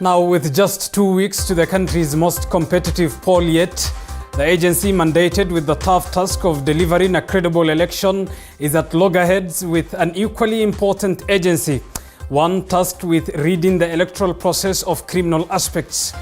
Now, with just 2 weeks to the country's most competitive poll yet, the agency mandated with the tough task of delivering a credible election is at loggerheads with an equally important agency, one tasked with reading the electoral process of criminal aspects.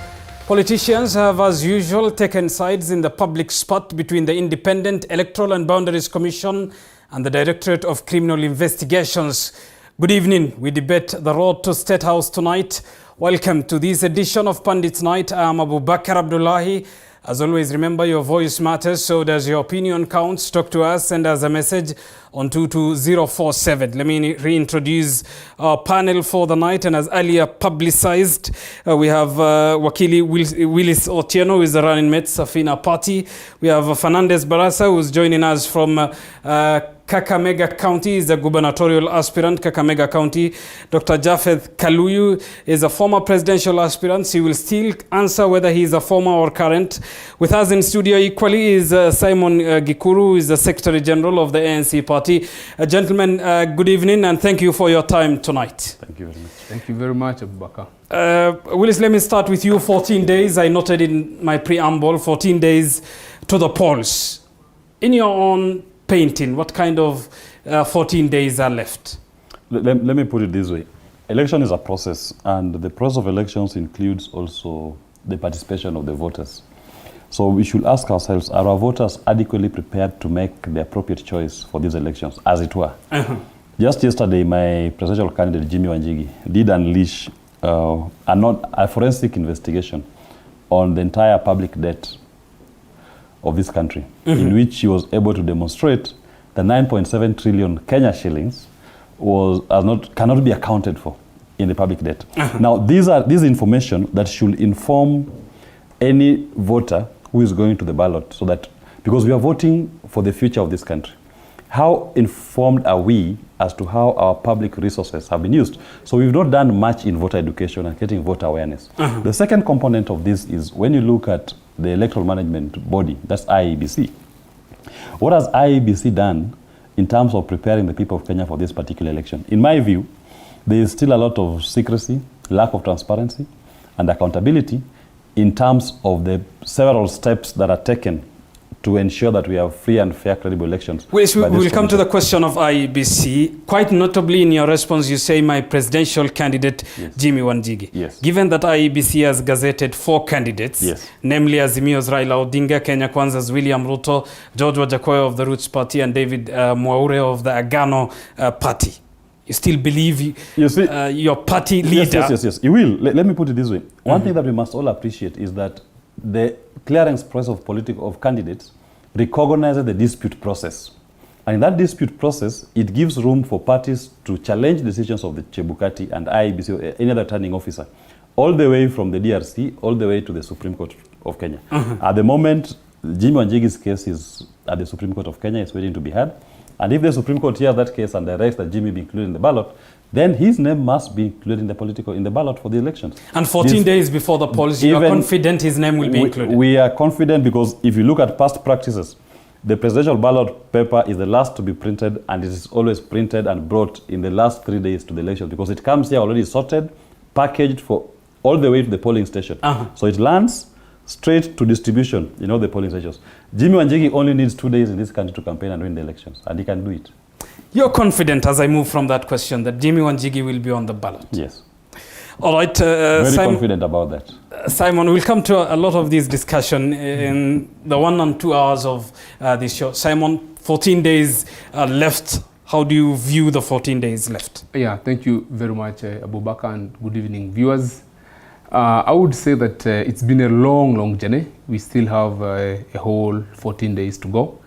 Politicians have, as usual, taken sides in the public spat between the Independent Electoral and Boundaries Commission and the Directorate of Criminal Investigations. Good evening. We debate the road to State House tonight. Welcome to this edition of Pandit's Night. I am Abu Bakr Abdullahi. As always, remember your voice matters, so does your opinion counts. Talk to us, send us a message on 22047. Let me reintroduce our panel for the night, and as earlier publicized, we have Wakili Willis Otieno, who is the running mate, Safina Party. We have Fernandez Barasa, who is joining us from Kakamega County, is a gubernatorial aspirant, Kakamega County. Dr. Jafeth Kaluyu is a former presidential aspirant. He will still answer whether he is a former or current. With us in studio equally is Simon Gikuru, who is the Secretary General of the ANC Party. Gentlemen, good evening and thank you for your time tonight. Thank you very much. Thank you very much, Abu Bakr. Willis, let me start with you. 14 days, I noted in my preamble, 14 days to the polls. In your own painting, what kind of 14 days are left? Let me put it this way. Election is a process, and the process of elections includes also the participation of the voters. So we should ask ourselves, are our voters adequately prepared to make the appropriate choice for these elections, as it were? Just yesterday, my presidential candidate, Jimmy Wanjigi, did unleash a forensic investigation on the entire public debt of this country, in which he was able to demonstrate the 9.7 trillion Kenya shillings cannot be accounted for in the public debt. Now, these information that should inform any voter who is going to the ballot, so that, because we are voting for the future of this country, how informed are we as to how our public resources have been used? So we've not done much in voter education and getting voter awareness. The second component of this is when you look at the electoral management body, that's IEBC. What has IEBC done in terms of preparing the people of Kenya for this particular election? In my view, there is still a lot of secrecy, lack of transparency, and accountability in terms of the several steps that are taken to ensure that we have free and fair, credible elections. We'll come to the question of IEBC. Quite notably, in your response, you say my presidential candidate, yes, Jimmy Wanjigi. Yes. Given that IEBC has gazetted 4 candidates, yes, namely Azimio's Raila Odinga, Kenya Kwanza's William Ruto, George Wajakoya of the Roots Party, and David Mwaure of the Agano Party, you still believe your party leader? Yes. You will. Let me put it this way. One thing that we must all appreciate is that the clearance process of candidates recognizes the dispute process. And in that dispute process, it gives room for parties to challenge decisions of the Chebukati and IEBC or any other returning officer, all the way from the DRC, all the way to the Supreme Court of Kenya. At the moment, Jimmy Wanjigi's case is at the Supreme Court of Kenya. It's waiting to be heard. And if the Supreme Court hears that case and directs that Jimmy be included in the ballot, then his name must be included in the ballot for the elections. And 14 days before the polls, you are confident his name will be included? We are confident because if you look at past practices, the presidential ballot paper is the last to be printed, and it is always printed and brought in the last 3 days to the election, because it comes here already sorted, packaged for all the way to the polling station. So it lands straight to distribution in all the polling stations. Jimmy Wanjigi only needs 2 days in this country to campaign and win the elections, and he can do it. You're confident, as I move from that question, that Jimmy Wanjigi will be on the ballot? Yes. All right. Very confident about that. Simon, we'll come to a lot of this discussion in the 1 and 2 hours of this show. Simon, 14 days left. How do you view the 14 days left? Yeah, thank you very much, Abu Bakr, and good evening, viewers. I would say that it's been a long journey. We still have a whole 14 days to go.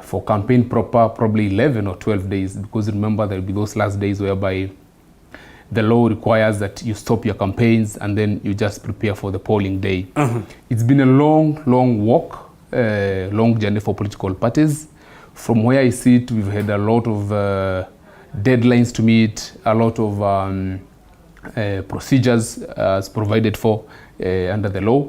For campaign proper, probably 11 or 12 days, because remember there will be those last days whereby the law requires that you stop your campaigns and then you just prepare for the polling day. It's been a long walk, long journey for political parties. From where I sit, we've had a lot of deadlines to meet, a lot of procedures as provided for under the law.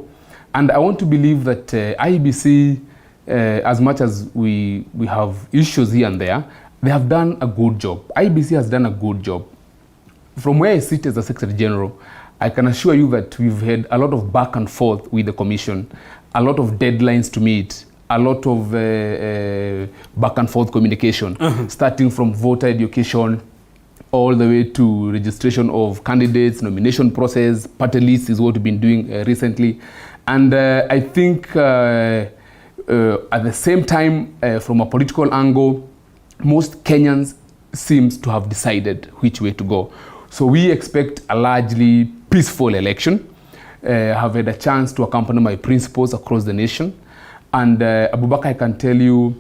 And I want to believe that IEBC, as much as we have issues here and there, they have done a good job. IEBC has done a good job. From where I sit as a Secretary General, I can assure you that we've had a lot of back and forth with the commission, a lot of deadlines to meet, a lot of back and forth communication, starting from voter education all the way to registration of candidates, nomination process, party list is what we've been doing recently. And I think at the same time, from a political angle, most Kenyans seems to have decided which way to go. So we expect a largely peaceful election. Have had a chance to accompany my principals across the nation. And Abubakar, I can tell you,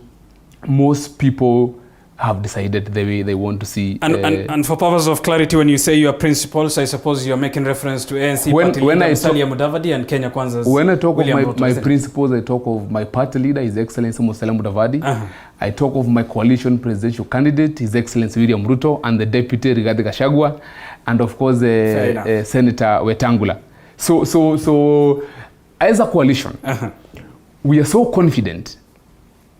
most people have decided the way they want to see. And for purpose of clarity, when you say your principles, I suppose you're making reference to ANC party leader Musalia Mudavadi and Kenya Kwanza's When I talk William of my principles, I talk of my party leader, His Excellency Musalia Mudavadi. I talk of my coalition presidential candidate, His Excellency William Ruto, and the deputy Rigathi Gachagua, and of course Senator Wetangula. So as a coalition, we are so confident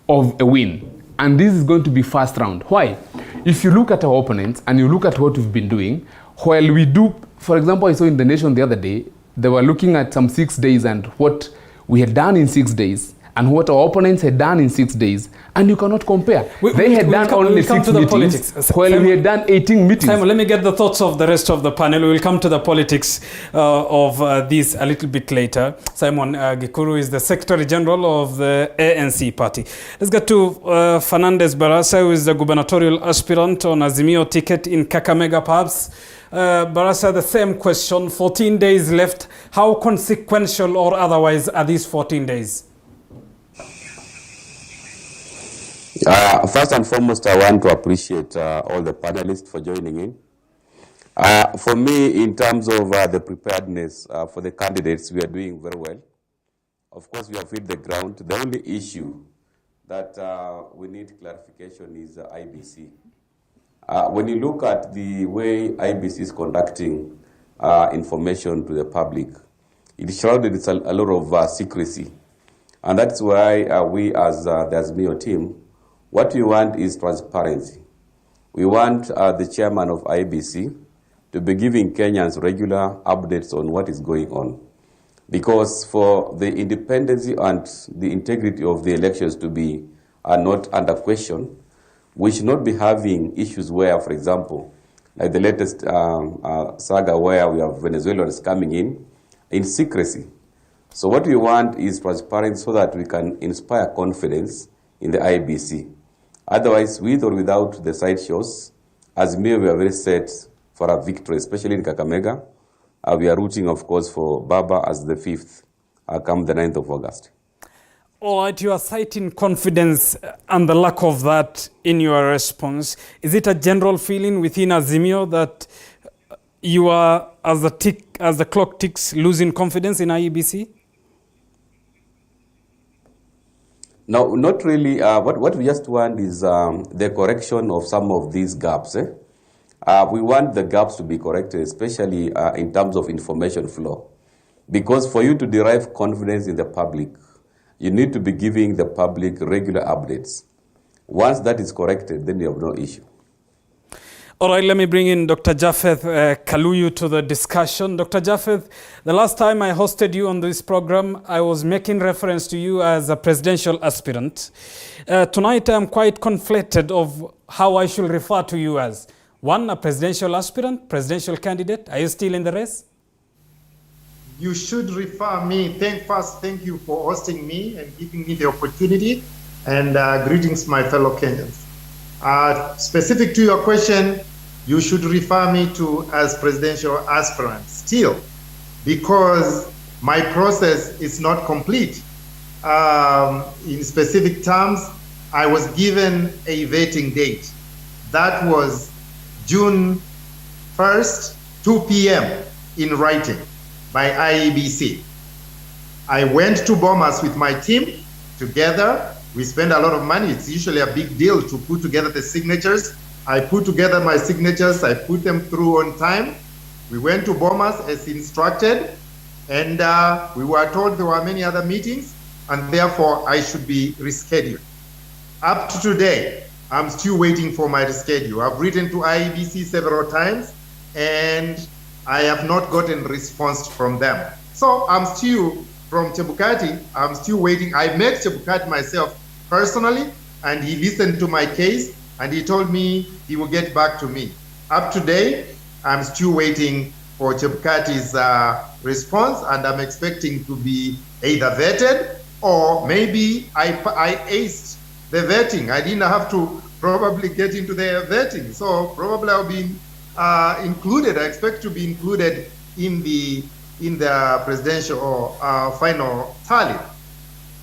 of a win. And this is going to be first round. Why? If you look at our opponents and you look at what we've been doing, while we do, for example, I saw in The Nation the other day, they were looking at some 6 days and what we had done in 6 days and what our opponents had done in 6 days, and you cannot compare. They had done only 6 meetings, while we had done 18 meetings. Simon, let me get the thoughts of the rest of the panel. We will come to the politics of this a little bit later. Simon Gikuru is the Secretary General of the ANC party. Let's get to Fernandez Barasa, who is the gubernatorial aspirant on Azimio ticket in Kakamega, perhaps. Barasa, the same question, 14 days left. How consequential or otherwise are these 14 days? First and foremost, I want to appreciate all the panelists for joining in. For me, in terms of the preparedness for the candidates, we are doing very well. Of course, we have hit the ground. The only issue that we need clarification is IEBC. When you look at the way IEBC is conducting information to the public, it shrouded a lot of secrecy. And that's why we as the Azimio team, what we want is transparency. We want the chairman of IEBC to be giving Kenyans regular updates on what is going on. Because for the independence and the integrity of the elections to be not under question, we should not be having issues where, for example, like the latest saga where we have Venezuelans coming in secrecy. So what we want is transparency so that we can inspire confidence in the IEBC. Otherwise, with or without the side shows, as Azimio, we are very set for a victory, especially in Kakamega. We are rooting, of course, for Baba as the 5th, come the 9th of August. All right, you are citing confidence and the lack of that in your response. Is it a general feeling within Azimio that you are, as the clock ticks, losing confidence in IEBC? No, not really. What we just want is the correction of some of these gaps. We want the gaps to be corrected, especially in terms of information flow. Because for you to derive confidence in the public, you need to be giving the public regular updates. Once that is corrected, then you have no issue. All right, let me bring in Dr. Japheth Kaluyu to the discussion. Dr. Japheth, the last time I hosted you on this program, I was making reference to you as a presidential aspirant. Tonight, I'm quite conflicted of how I should refer to you as. One, a presidential aspirant, presidential candidate. Are you still in the race? You should refer me. Thank you for hosting me and giving me the opportunity. And greetings, my fellow Kenyans. Specific to your question, you should refer me to as presidential aspirant still, because my process is not complete. In specific terms, I was given a vetting date. That was June 1st, 2 p.m. in writing by IEBC. I went to Bomas with my team together. We spend a lot of money. It's usually a big deal to put together the signatures. I put together my signatures. I put them through on time. We went to Bomas as instructed, and we were told there were many other meetings, and therefore I should be rescheduled. Up to today, I'm still waiting for my reschedule. I've written to IEBC several times, and I have not gotten response from them. So I'm still, from Chebukati, I'm still waiting. I met Chebukati myself personally, and he listened to my case, and he told me he will get back to me. Up to date, I'm still waiting for Chebukati's response, and I'm expecting to be either vetted or maybe I aced the vetting. I didn't have to probably get into the vetting. So probably I'll be included. I expect to be included in the presidential or final tally.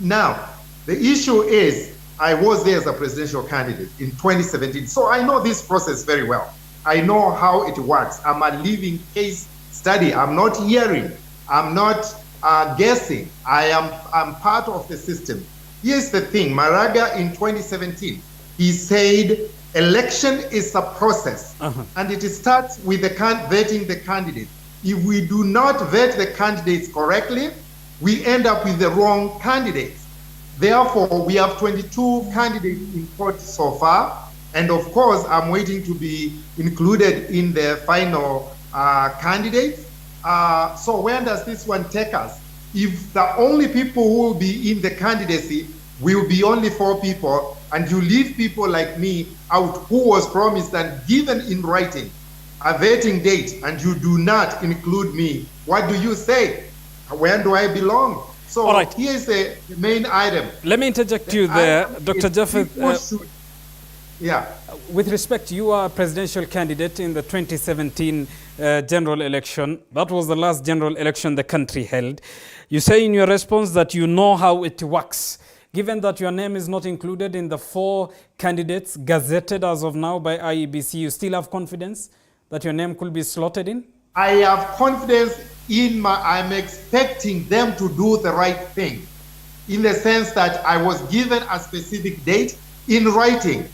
Now, the issue is I was there as a presidential candidate in 2017. So I know this process very well. I know how it works. I'm a living case study. I'm not hearing. I'm not guessing. I'm part of the system. Here's the thing, Maraga in 2017, he said election is a process and it starts with the vetting the candidates. If we do not vet the candidates correctly, we end up with the wrong candidates. Therefore, we have 22 candidates in court so far. And of course, I'm waiting to be included in the final candidates. So where does this one take us? If the only people who will be in the candidacy will be only 4 people, and you leave people like me out who was promised and given in writing a vetting date, and you do not include me, what do you say? Where do I belong? So all right. Here's the main item. Let me interject you there, Dr. Japheth. Yeah. With respect, you are a presidential candidate in the 2017 general election. That was the last general election the country held. You say in your response that you know how it works. Given that your name is not included in the 4 candidates gazetted as of now by IEBC, you still have confidence that your name could be slotted in? I have confidence in I'm expecting them to do the right thing, in the sense that I was given a specific date in writing.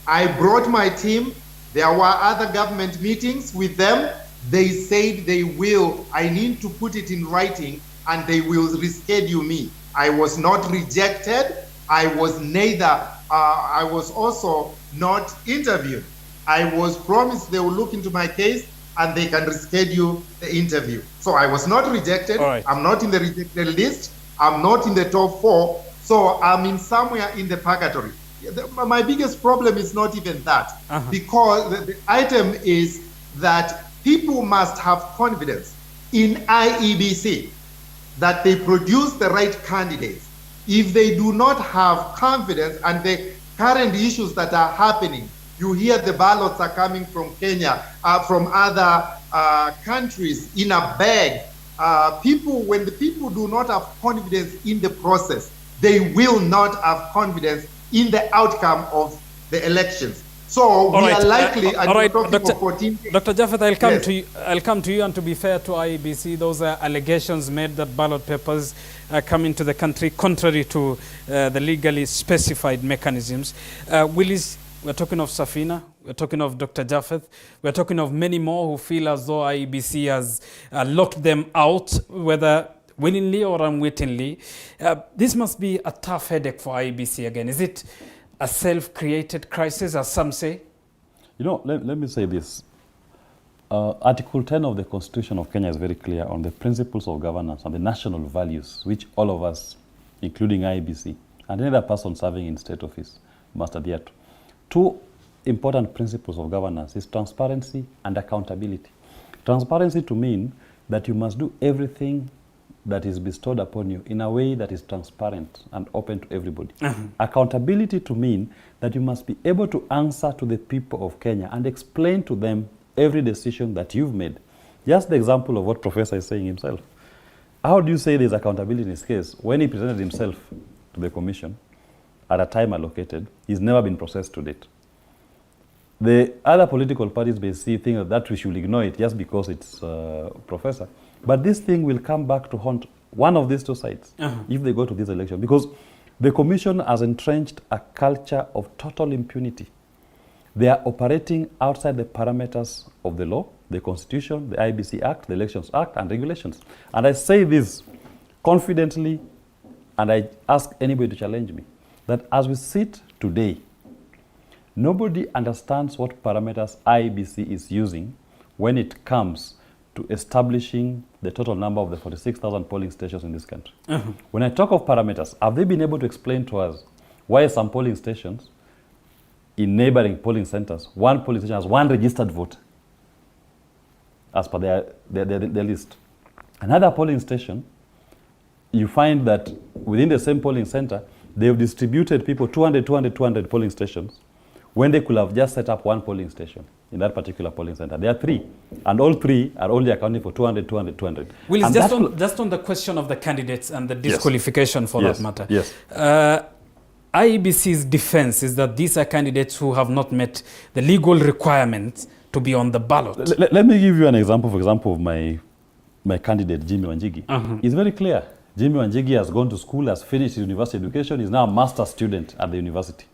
I brought my team. There were other government meetings with them. They said they will. I need to put it in writing and they will reschedule me. I was not rejected. I was neither, I was also not interviewed. I was promised they will look into my case and they can reschedule the interview. So I was not rejected. Right. I'm not in the rejected list. I'm not in the top 4. So I'm in somewhere in the purgatory. My biggest problem is not even that, because the item is that people must have confidence in IEBC that they produce the right candidates. If they do not have confidence, and the current issues that are happening, you hear the ballots are coming from Kenya, from other countries in a bag. When the people do not have confidence in the process, they will not have confidence in the outcome of the elections. So we are likely, and we're talking for 14 days. Dr. Japheth, I'll come to you, and to be fair to IEBC, those are allegations made that ballot papers come into the country contrary to the legally specified mechanisms. Willis, we're talking of Safina, we're talking of Dr. Japheth, we're talking of many more who feel as though IEBC has locked them out, whether willingly or unwittingly. This must be a tough headache for IEBC again. Is it a self-created crisis, as some say? You know, let me say this. Article 10 of the Constitution of Kenya is very clear on the principles of governance and the national values, which all of us, including IEBC, and any other person serving in state office, must adhere to. 2 important principles of governance is transparency and accountability. Transparency to mean that you must do everything that is bestowed upon you in a way that is transparent and open to everybody. Accountability to mean that you must be able to answer to the people of Kenya and explain to them every decision that you've made. Just the example of what Professor is saying himself. How do you say there's accountability in his case? When he presented himself to the commission at a time allocated, he's never been processed to date. The other political parties may see things that we should ignore it just because it's Professor. But this thing will come back to haunt one of these 2 sides if they go to this election, because the commission has entrenched a culture of total impunity. They are operating outside the parameters of the law, the Constitution, the IEBC Act, the Elections Act, and regulations. And I say this confidently, and I ask anybody to challenge me, that as we sit today, nobody understands what parameters IEBC is using when it comes to establishing the total number of the 46,000 polling stations in this country. When I talk of parameters, have they been able to explain to us why some polling stations in neighboring polling centers, one polling station has one registered voter as per their list? Another polling station, you find that within the same polling center, they've distributed people 200 polling stations when they could have just set up one polling station in that particular polling center. There are 3, and all 3 are only accounting for 200. Well, just on the question of the candidates and the disqualification for that matter. Yes. IEBC's defense is that these are candidates who have not met the legal requirements to be on the ballot. Let me give you an example, for example, of my candidate, Jimmy Wanjigi. It's very clear. Jimmy Wanjigi has gone to school, has finished his university education, is now a master's student at the university.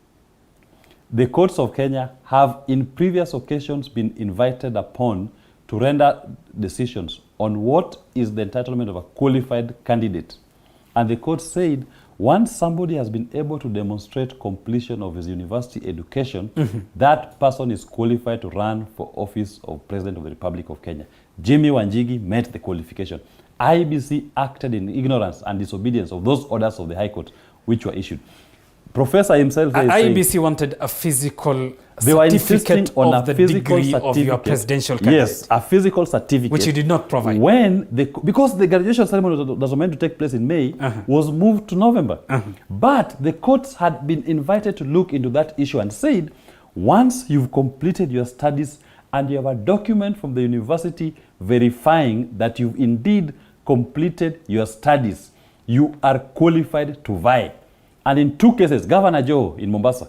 The courts of Kenya have in previous occasions been invited upon to render decisions on what is the entitlement of a qualified candidate. And the court said, once somebody has been able to demonstrate completion of his university education, that person is qualified to run for office of President of the Republic of Kenya. Jimmy Wanjigi met the qualification. IEBC acted in ignorance and disobedience of those orders of the High Court which were issued. Professor himself is IEBC wanted a physical they were certificate on of the degree of your presidential candidate. Yes, a physical certificate. Which you did not provide. Because the graduation ceremony that was meant to take place in May was moved to November. But the courts had been invited to look into that issue and said, once you've completed your studies and you have a document from the university verifying that you've indeed completed your studies, you are qualified to vie. And in 2 cases, Governor Joe in Mombasa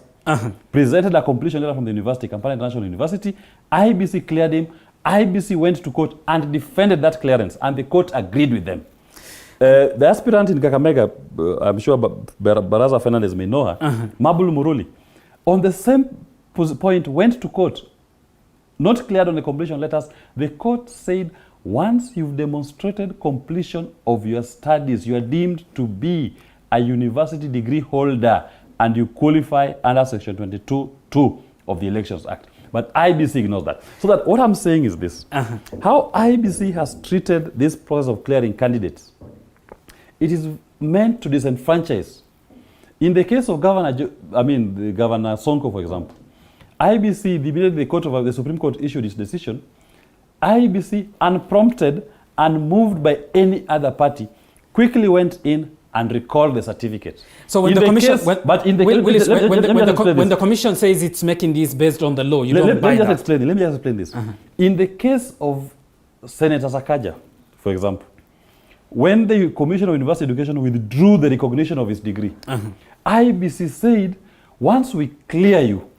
presented a completion letter from the university, Kampala International University. IEBC cleared him. IEBC went to court and defended that clearance, and the court agreed with them. The aspirant in Kakamega, I'm sure Baraza Fernandez may know her, Mabul Muruli, on the same point went to court, not cleared on the completion letters. The court said, once you've demonstrated completion of your studies, you are deemed to be a university degree holder and you qualify under Section 22(2) of the Elections Act. But IEBC ignores that. So that what I'm saying is this. How IEBC has treated this process of clearing candidates, it is meant to disenfranchise. In the case of Governor Sonko, for example, IEBC, the minute the Supreme Court issued its decision, IEBC, unprompted and moved by any other party, quickly went in and recalled the certificate. So when the commission, when the commission says it's making this based on the law, you don't buy that. Let me just explain this. In the case of Senator Sakaja, for example, when the Commission of University Education withdrew the recognition of his degree, IEBC said, once we clear you,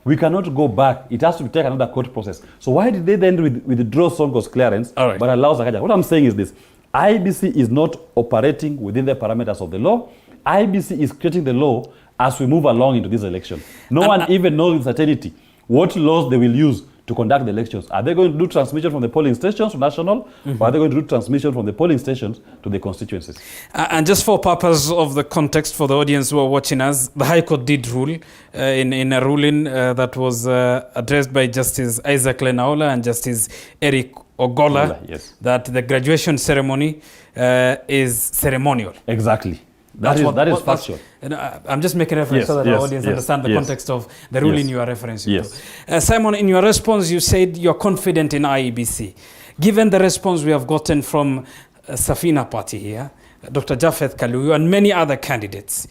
we cannot go back. It has to take another court process. So why did they then withdraw Sonko's clearance but allow Sakaja? What I'm saying is this. IEBC is not operating within the parameters of the law. IEBC is creating the law as we move along into this election. No one even knows with certainty what laws they will use to conduct the elections. Are they going to do transmission from the polling stations to national, or are they going to do transmission from the polling stations to the constituencies? And just for purpose of the context for the audience who are watching us, the High Court did rule in a ruling that was addressed by Justice Isaac Lenaola and Justice Eric Ogola, that the graduation ceremony is ceremonial. Exactly. That is factual. I'm just making reference so that our audience understand the context of the ruling you are referencing to. Simon, in your response, you said you're confident in IEBC. Given the response we have gotten from Safina Party here, Dr. Japheth Kaluyu, and many other candidates,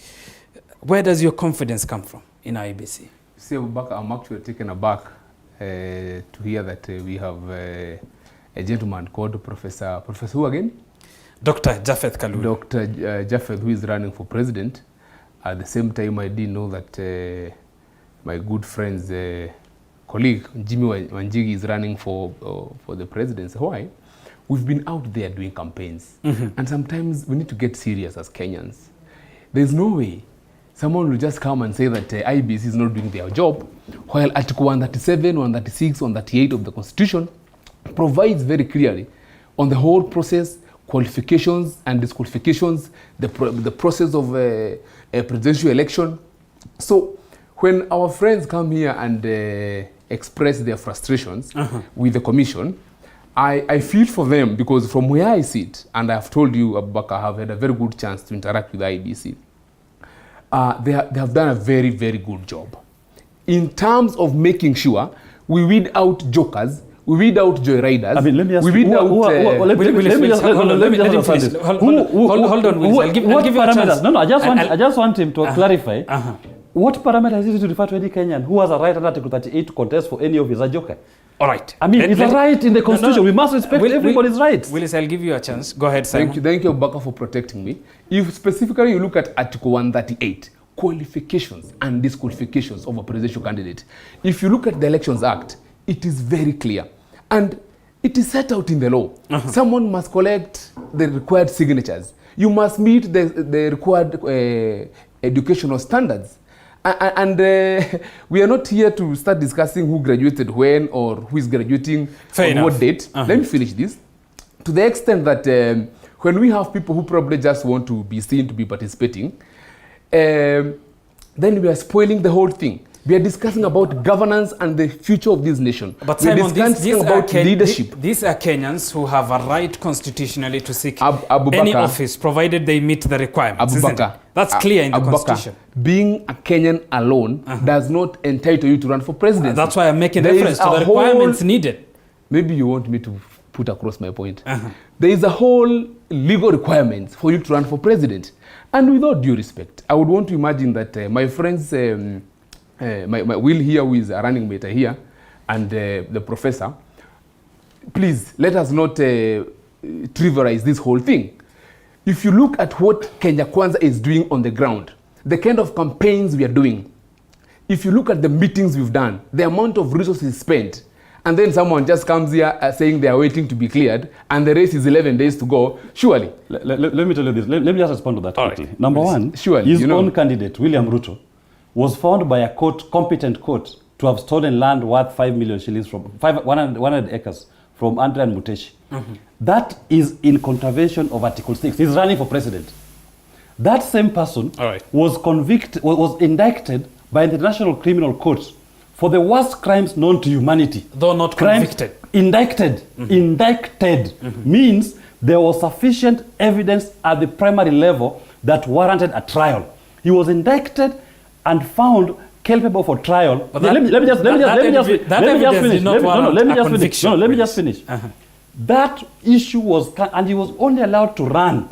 where does your confidence come from in IEBC? See, I'm actually taken aback to hear that we have a gentleman called Professor who again? Dr. Japheth Kaluyu. Dr. Japheth, who is running for president. At the same time, I didn't know that my good friend's colleague, Jimmy Wanjigi, is running for the presidency. Why? We've been out there doing campaigns. And sometimes we need to get serious as Kenyans. There's no way someone will just come and say that IEBC is not doing their job, while Article 137, 136, 138 of the Constitution provides very clearly on the whole process, qualifications and disqualifications, the process of a presidential election. So when our friends come here and express their frustrations with the commission, I feel for them because from where I sit, and I've told you, Abubakar, I have had a very good chance to interact with the IEBC. They have done a very, very good job in terms of making sure we weed out jokers, we weed out joyriders. I mean, let me ask we weed out. Let me just hold on, Willis. I'll give you a chance. No, I just want him to clarify. What parameters is it to refer to any Kenyan who has a right under Article 38 to contest for any office? A joker? All right. I mean, it's a right in the Constitution. We must respect everybody's rights. Willis, I'll give you a chance. Go ahead, Simon. Thank you, Abubakar, for protecting me. If specifically you look at Article 138, qualifications and disqualifications of a presidential candidate, if you look at the Elections Act, it is very clear. And it is set out in the law. Someone must collect the required signatures. You must meet the required educational standards. And we are not here to start discussing who graduated when or who is graduating on what date. Let me finish this. To the extent that when we have people who probably just want to be seen to be participating, then we are spoiling the whole thing. We are discussing about governance and the future of this nation. But Simon, these about leadership. These are Kenyans who have a right constitutionally to seek any office, provided they meet the requirements. That's clear in the Constitution. Being a Kenyan alone does not entitle you to run for president. That's why I'm making reference to the requirements needed. Maybe you want me to put across my point. There is a whole legal requirement for you to run for president. And without due respect, I would want to imagine that my friends... my Will here, who is a running mate here, and the professor, please let us not trivialize this whole thing. If you look at what Kenya Kwanza is doing on the ground, the kind of campaigns we are doing, if you look at the meetings we've done, the amount of resources spent, and then someone just comes here saying they are waiting to be cleared, and the race is 11 days to go, surely. Let me tell you this. Let me just respond to that quickly. Right. Number one, surely, his own candidate, William Ruto, was found by a competent court, to have stolen land worth 5 million shillings from 100 acres from Andre and Muteshi. That is in contravention of Article 6. He's running for president. That same person was indicted by the International Criminal Court for the worst crimes known to humanity. Though not convicted. Indicted. Indicted means there was sufficient evidence at the primary level that warranted a trial. He was indicted and found culpable for trial. Let me just finish. That issue was, and he was only allowed to run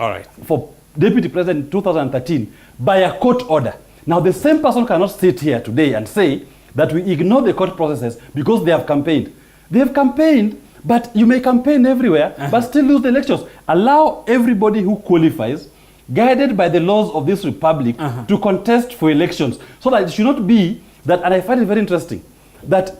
for deputy president in 2013 by a court order. Now the same person cannot sit here today and say that we ignore the court processes because they have campaigned. They have campaigned, but you may campaign everywhere, but still lose the elections. Allow everybody who qualifies, guided by the laws of this republic, to contest for elections. So that it should not be that, and I find it very interesting, that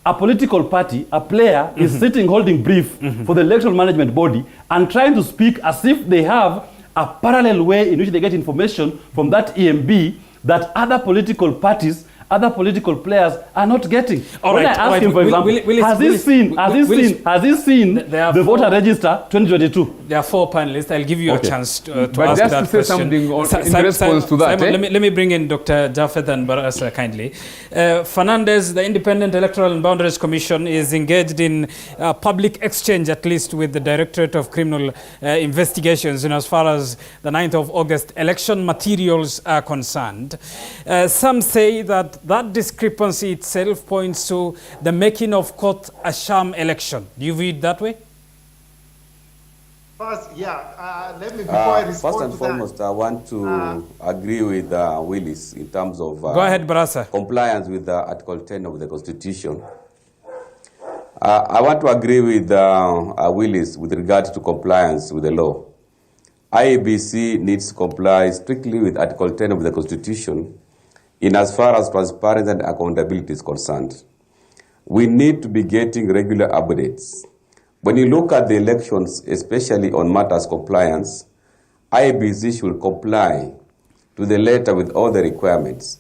a political party, a player, is sitting holding brief for the electoral management body and trying to speak as if they have a parallel way in which they get information from that EMB that other political parties, other political players are not getting. When I ask him, for example, has he seen the voter register 2022? There are 4 panelists. I'll give you a chance to ask just that to say question. Something in response to that. Simon, let me bring in Dr. Japheth and Barasa kindly. Fernandez, the Independent Electoral and Boundaries Commission, is engaged in public exchange, at least with the Directorate of Criminal Investigations, as far as the 9th of August election materials are concerned. Some say that discrepancy itself points to the making of quote a sham election. Do you view it that way? First, let me, before I respond first and foremost, I want to agree with Willis in terms of go ahead, Barasa. Compliance with Article 10 of the Constitution. I want to agree with Willis with regard to compliance with the law. IEBC needs to comply strictly with Article 10 of the Constitution in as far as transparency and accountability is concerned. We need to be getting regular updates. When you look at the elections, especially on matters compliance, IEBC should comply to the letter with all the requirements.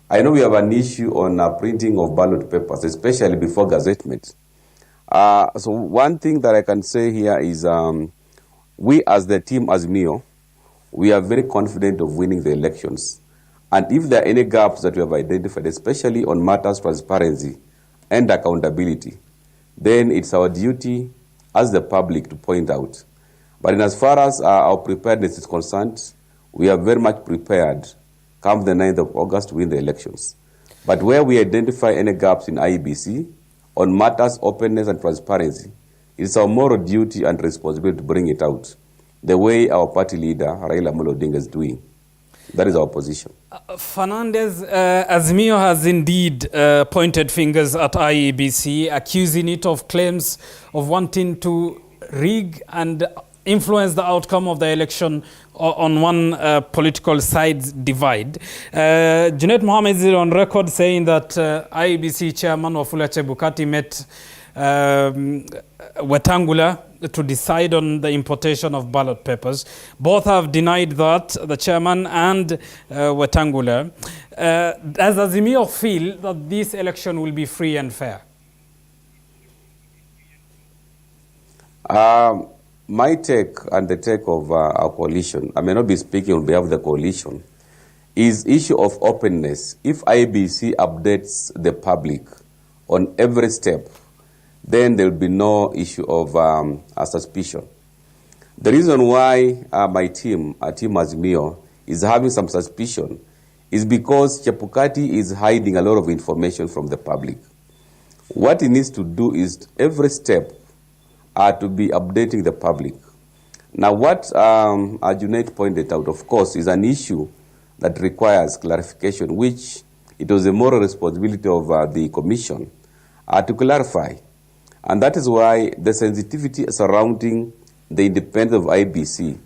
I know we have an issue on printing of ballot papers, especially before gazettement. So one thing that I can say here is we as the team, as MIO, we are very confident of winning the elections. And if there are any gaps that we have identified, especially on matters transparency and accountability, then it's our duty as the public to point out. But in as far as our preparedness is concerned, we are very much prepared come the 9th of August to win the elections. But where we identify any gaps in IEBC on matters openness and transparency, it is our moral duty and responsibility to bring it out, the way our party leader, Raila Amolo Odinga, is doing. That is our position. Fernandez, Azimio has indeed pointed fingers at IEBC, accusing it of claims of wanting to rig and influence the outcome of the election on one political side's divide. Junet Mohammed is on record saying that IEBC chairman Wafula Chebukati met Wetangula to decide on the importation of ballot papers. Both have denied that, the chairman and Wetangula. Does Azimio feel that this election will be free and fair? My take and the take of our coalition, I may not be speaking on behalf of the coalition, is issue of openness. If IEBC updates the public on every step, then there will be no issue of a suspicion. The reason why my team, Team Azimio, is having some suspicion is because Chebukati is hiding a lot of information from the public. What he needs to do is every step to be updating the public. Now, what Junaid pointed out, of course, is an issue that requires clarification, which it was a moral responsibility of the commission to clarify. And that is why the sensitivity surrounding the independence of IEBC,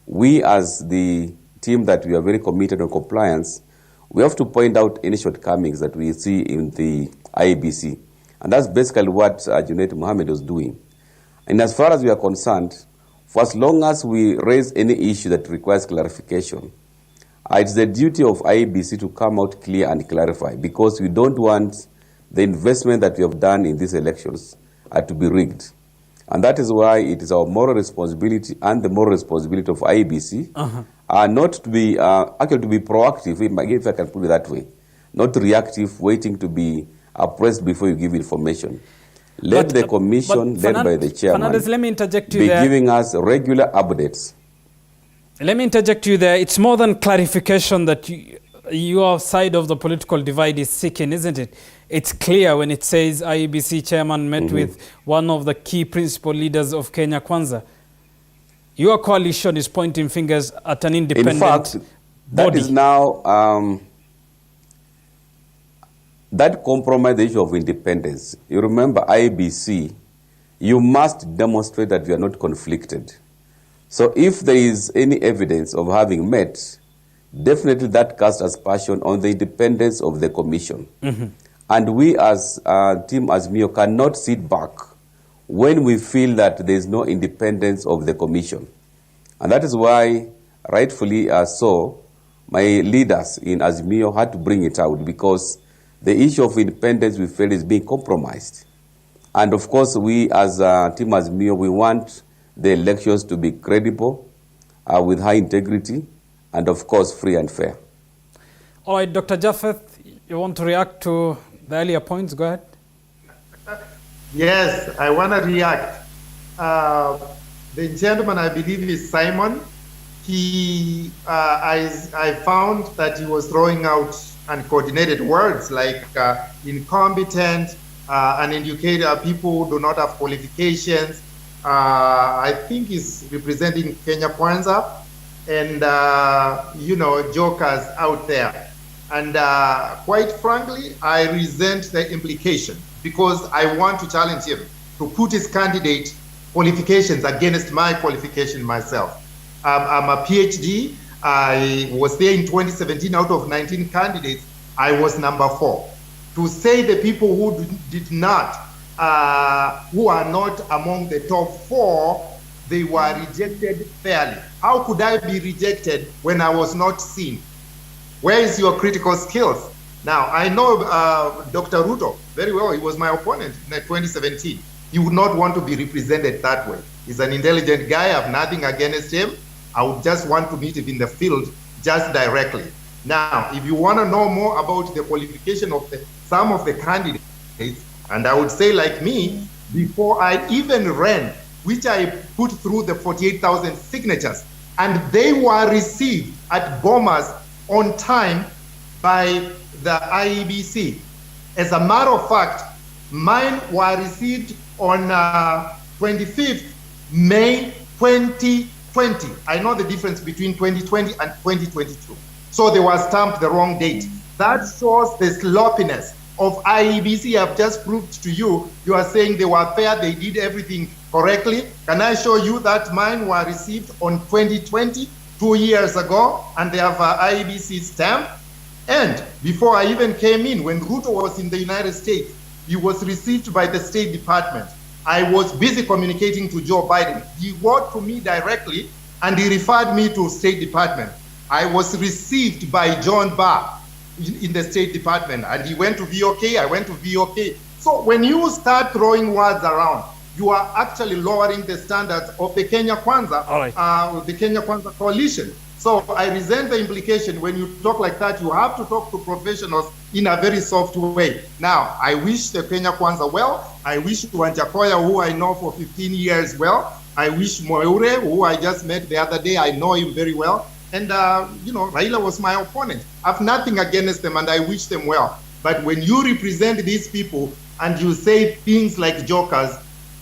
we as the team that we are very committed on compliance, we have to point out any shortcomings that we see in the IEBC. And that's basically what Junaid Mohammed was doing. And as far as we are concerned, for as long as we raise any issue that requires clarification, it's the duty of IEBC to come out clear and clarify, because we don't want the investment that we have done in these elections to be rigged. And that is why it is our moral responsibility and the moral responsibility of IEBC not to be, actually to be proactive, if I can put it that way, not reactive, waiting to be pressed before you give information. Let the commission, led by the chairman, let me interject you be there. giving us regular updates. Let me interject you there. It's more than clarification that your side of the political divide is seeking, isn't it? It's clear when it says IEBC chairman met with one of the key principal leaders of Kenya Kwanza. Your coalition is pointing fingers at an independent body. That is now... that compromise the issue of independence. You remember IEBC, you must demonstrate that you are not conflicted. So if there is any evidence of having met, definitely that casts aspersion on the independence of the commission. And we as Team Azimio cannot sit back when we feel that there is no independence of the commission. And that is why, rightfully so, my leaders in Azimio had to bring it out, because the issue of independence we feel is being compromised. And of course, we as Team Azimio, we want the elections to be credible, with high integrity, and of course, free and fair. All right, Dr. Japheth, you want to react to the earlier points? Go ahead. Yes, I want to react. The gentleman, I believe, is Simon. I found that he was throwing out uncoordinated words like incompetent, uneducated, people who do not have qualifications. I think he's representing Kenya Kwanza, and jokers out there. And quite frankly, I resent the implication, because I want to challenge him to put his candidate qualifications against my qualification myself. I'm a PhD. I was there in 2017. Out of 19 candidates, I was number 4. To say the people who did not, who are not among the top 4, they were rejected fairly. How could I be rejected when I was not seen? Where is your critical skills? Now, I know Dr. Ruto very well. He was my opponent in 2017. He would not want to be represented that way. He's an intelligent guy. I have nothing against him. I would just want to meet him in the field just directly. Now, if you want to know more about the qualification of some of the candidates, and I would say like me, before I even ran which I put through the 48,000 signatures, and they were received at Bomas on time by the IEBC. As a matter of fact, mine were received on 25th May 2020. I know the difference between 2020 and 2022. So they were stamped the wrong date. That shows the sloppiness of IEBC. I've just proved to you. You are saying they were fair, they did everything correctly. Can I show you that mine were received on 2020, 2 years ago, and they have IEBC stamp? And before I even came in, when Ruto was in the United States, he was received by the State Department. I was busy communicating to Joe Biden. He wrote to me directly, and he referred me to State Department. I was received by John Barr in the State Department, and he went to VOK, I went to VOK. So when you start throwing words around, you are actually lowering the standards of the Kenya Kwanza, the Kenya Kwanza coalition. So I resent the implication when you talk like that. You have to talk to professionals in a very soft way. Now, I wish the Kenya Kwanza well. I wish Wanjakoya, who I know for 15 years, well. I wish Moeure, who I just met the other day, I know him very well. And, Raila was my opponent. I have nothing against them, and I wish them well. But when you represent these people and you say things like jokers,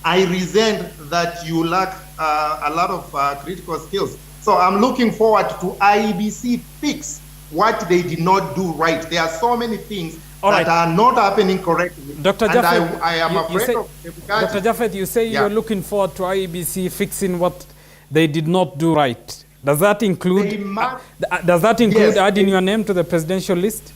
I resent that you lack a lot of critical skills. So I'm looking forward to IEBC fix what they did not do right. There are so many things that are not happening correctly. Dr. Japheth, I am afraid of Dr. Japheth, you say you're looking forward to IEBC fixing what they did not do right. Does that include Yes, adding your name to the presidential list?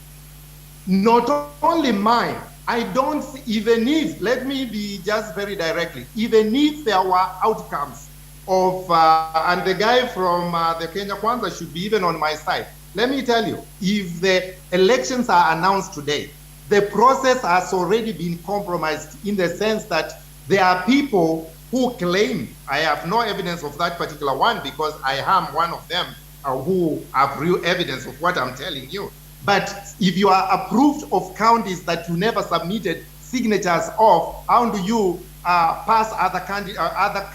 Not only mine. I don't, even if, let me be just very directly, even if there were outcomes of, and the guy from the Kenya Kwanza should be even on my side. Let me tell you, if the elections are announced today, the process has already been compromised in the sense that there are people who claim, I have no evidence of that particular one because I am one of them who have real evidence of what I'm telling you. But if you are approved of counties that you never submitted signatures of, how do you pass other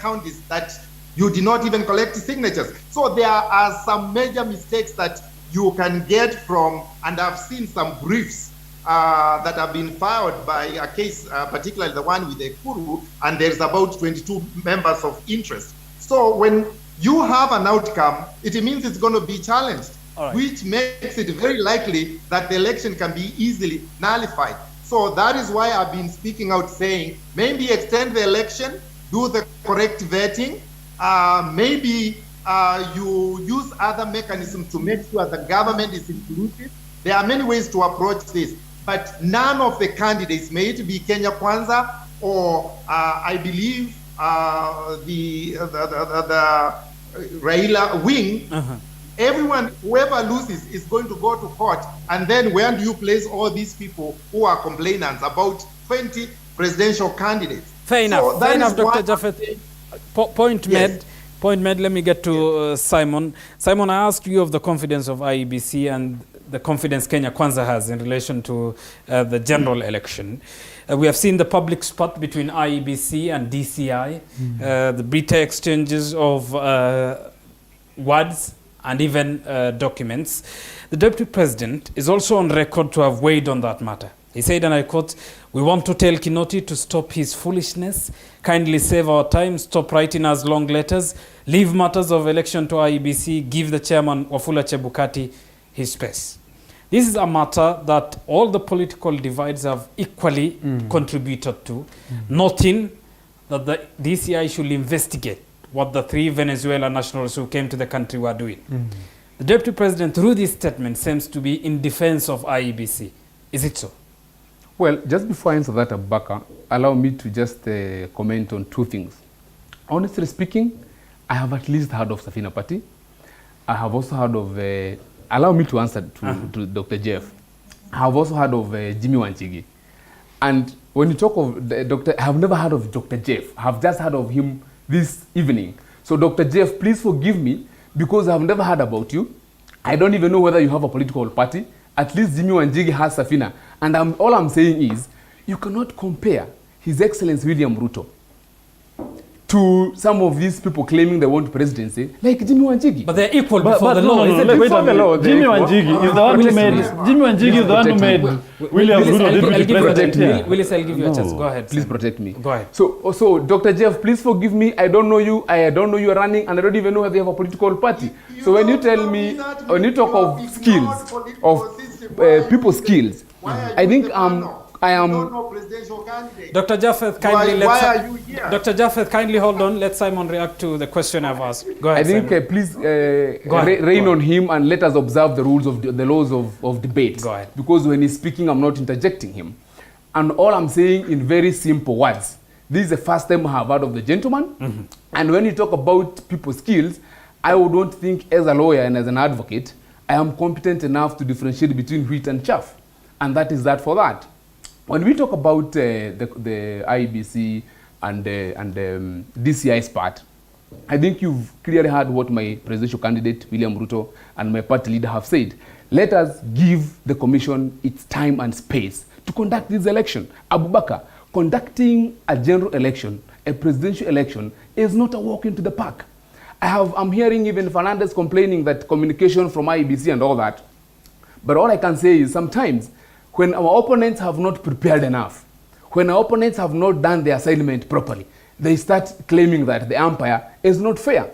counties that you did not even collect signatures? So there are some major mistakes that you can get from, and I've seen some briefs that have been filed by a case, particularly the one with the Kuru, and there's about 22 members of interest. So when you have an outcome, it means it's going to be challenged, which makes it very likely that the election can be easily nullified. So that is why I've been speaking out saying, maybe extend the election, do the correct vetting, maybe you use other mechanisms to make sure the government is inclusive. There are many ways to approach this, but none of the candidates, may it be Kenya Kwanza or I believe the Raila wing, everyone, whoever loses is going to go to court. And then where do you place all these people who are complainants about 20 presidential candidates? Fair enough, Dr. Japheth. Point made. Point made. Let me get to Simon. Simon, I asked you of the confidence of IEBC and the confidence Kenya Kwanza has in relation to the general election. We have seen the public spat between IEBC and DCI, the bitter exchanges of words and even documents. The Deputy President is also on record to have weighed on that matter. He said, and I quote, "We want to tell Kinoti to stop his foolishness, kindly save our time, stop writing us long letters, leave matters of election to IEBC, give the chairman Wafula Chebukati his space." This is a matter that all the political divides have equally contributed to, noting that the DCI should investigate what the 3 Venezuelan nationals who came to the country were doing. The Deputy President, through this statement, seems to be in defense of IEBC. Is it so? Well, just before I answer that, Abubakar, allow me to just comment on 2 things. Honestly speaking, I have at least heard of Safina Party. I have also heard of, allow me to answer to Dr. Jeff. I have also heard of Jimmy Wanchigi. And when you talk of the doctor, I have never heard of Dr. Jeff. I have just heard of him this evening. So Dr. Jeff, please forgive me because I have never heard about you. I don't even know whether you have a political party. At least Jimmy Wanjigi has Safina. And all I'm saying is, you cannot compare His Excellency William Ruto to some of these people claiming they want presidency, like Jimmy Wanjigi. But they're equal before the law. Before the law, Jimmy Wanjigi is the one who made. Jimmy Wanjigi is the one who made William Ruto deputy president. Willis, I'll give you a chance. Go ahead. Please protect me. Go ahead. So, Dr. Jeff, please forgive me. I don't know you. I don't know you are running, and I don't even know whether you have a political party. So when you tell me, when you talk of skills, of people's skills, I think I am. Dr. Japheth, kindly why are you here? Dr. Japheth, kindly hold on. Let Simon react to the question I've asked. Go ahead. I think please rein on him and let us observe the rules of the laws of debate. Go ahead. Because when he's speaking, I'm not interjecting him. And all I'm saying in very simple words, this is the first time I have heard of the gentleman. And when you talk about people's skills, I don't think as a lawyer and as an advocate, I am competent enough to differentiate between wheat and chaff. And that is that for that. When we talk about the IEBC and DCI's part, I think you've clearly heard what my presidential candidate, William Ruto, and my party leader have said. Let us give the commission its time and space to conduct this election. Abubakar, conducting a general election, a presidential election, is not a walk into the park. I'm hearing even Fernandez complaining that communication from IEBC and all that. But all I can say is sometimes when our opponents have not prepared enough, when our opponents have not done their assignment properly, they start claiming that the umpire is not fair.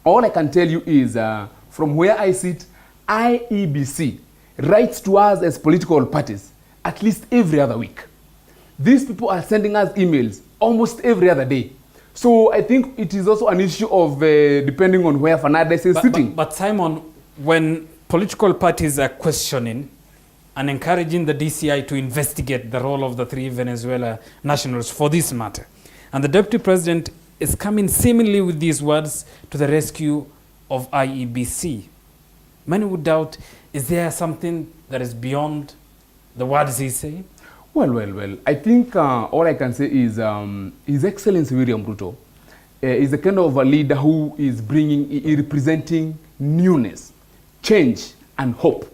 All I can tell you is, from where I sit, IEBC writes to us as political parties at least every other week. These people are sending us emails almost every other day. So I think it is also an issue of depending on where Fernandez is sitting. But Simon, when political parties are questioning and encouraging the DCI to investigate the role of the three Venezuela nationals for this matter, and the Deputy President is coming seemingly with these words to the rescue of IEBC, many would doubt, is there something that is beyond the words he's saying? Well. I think all I can say is His Excellency William Ruto is the kind of a leader who is representing newness, change, and hope.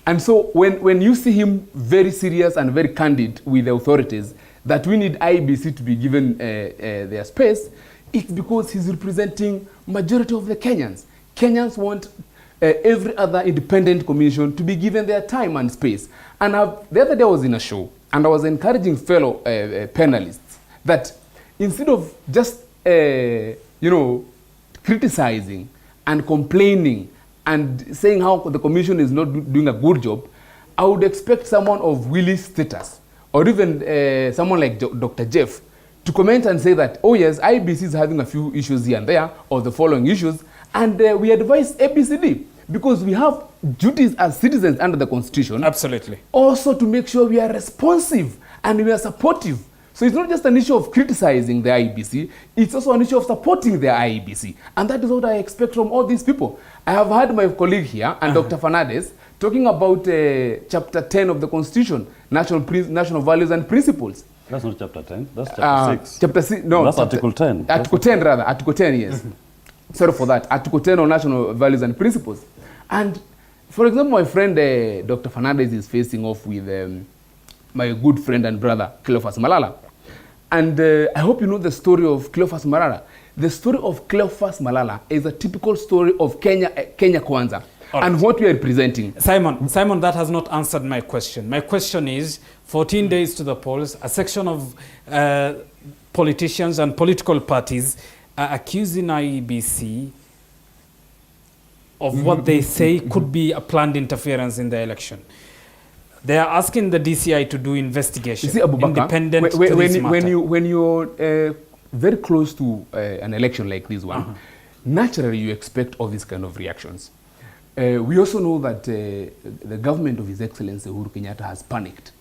And so when you see him very serious and very candid with the authorities that we need IEBC to be given their space, it's because he's representing majority of the Kenyans. Kenyans want every other independent commission to be given their time and space. And the other day I was in a show, and I was encouraging fellow panelists that instead of just criticizing and complaining and saying how the commission is not doing a good job, I would expect someone of Willis' status, or even someone like Dr. Jeff, to comment and say that, oh yes, IEBC is having a few issues here and there, or the following issues, and we advise ABCD, because we have duties as citizens under the Constitution. Absolutely. Also to make sure we are responsive and we are supportive. So it's not just an issue of criticizing the IEBC, it's also an issue of supporting the IEBC. And that is what I expect from all these people. I have heard my colleague here, and Dr. Fernandez, talking about Chapter 10 of the Constitution, national values and principles. That's not Chapter 10, that's Chapter 6. Chapter 6, no. That's Article 10. Article 10 rather, Article 10, yes. Sorry for that, Article 10 on national values and principles. And for example, my friend Dr. Fernandez is facing off with my good friend and brother, Cleophas Malala. And I hope you know the story of Cleophas Malala. The story of Cleophas Malala is a typical story of Kenya Kwanza. Right. And what we are presenting. Simon, that has not answered my question. My question is, 14 days to the polls, a section of politicians and political parties are accusing IEBC of what they say could be a planned interference in the election. They are asking the DCI to do investigation, you see, Abubakar, independent to this matter. When you're very close to an election like this one, naturally you expect all these kind of reactions. We also know that the government of His Excellency Uhuru Kenyatta has panicked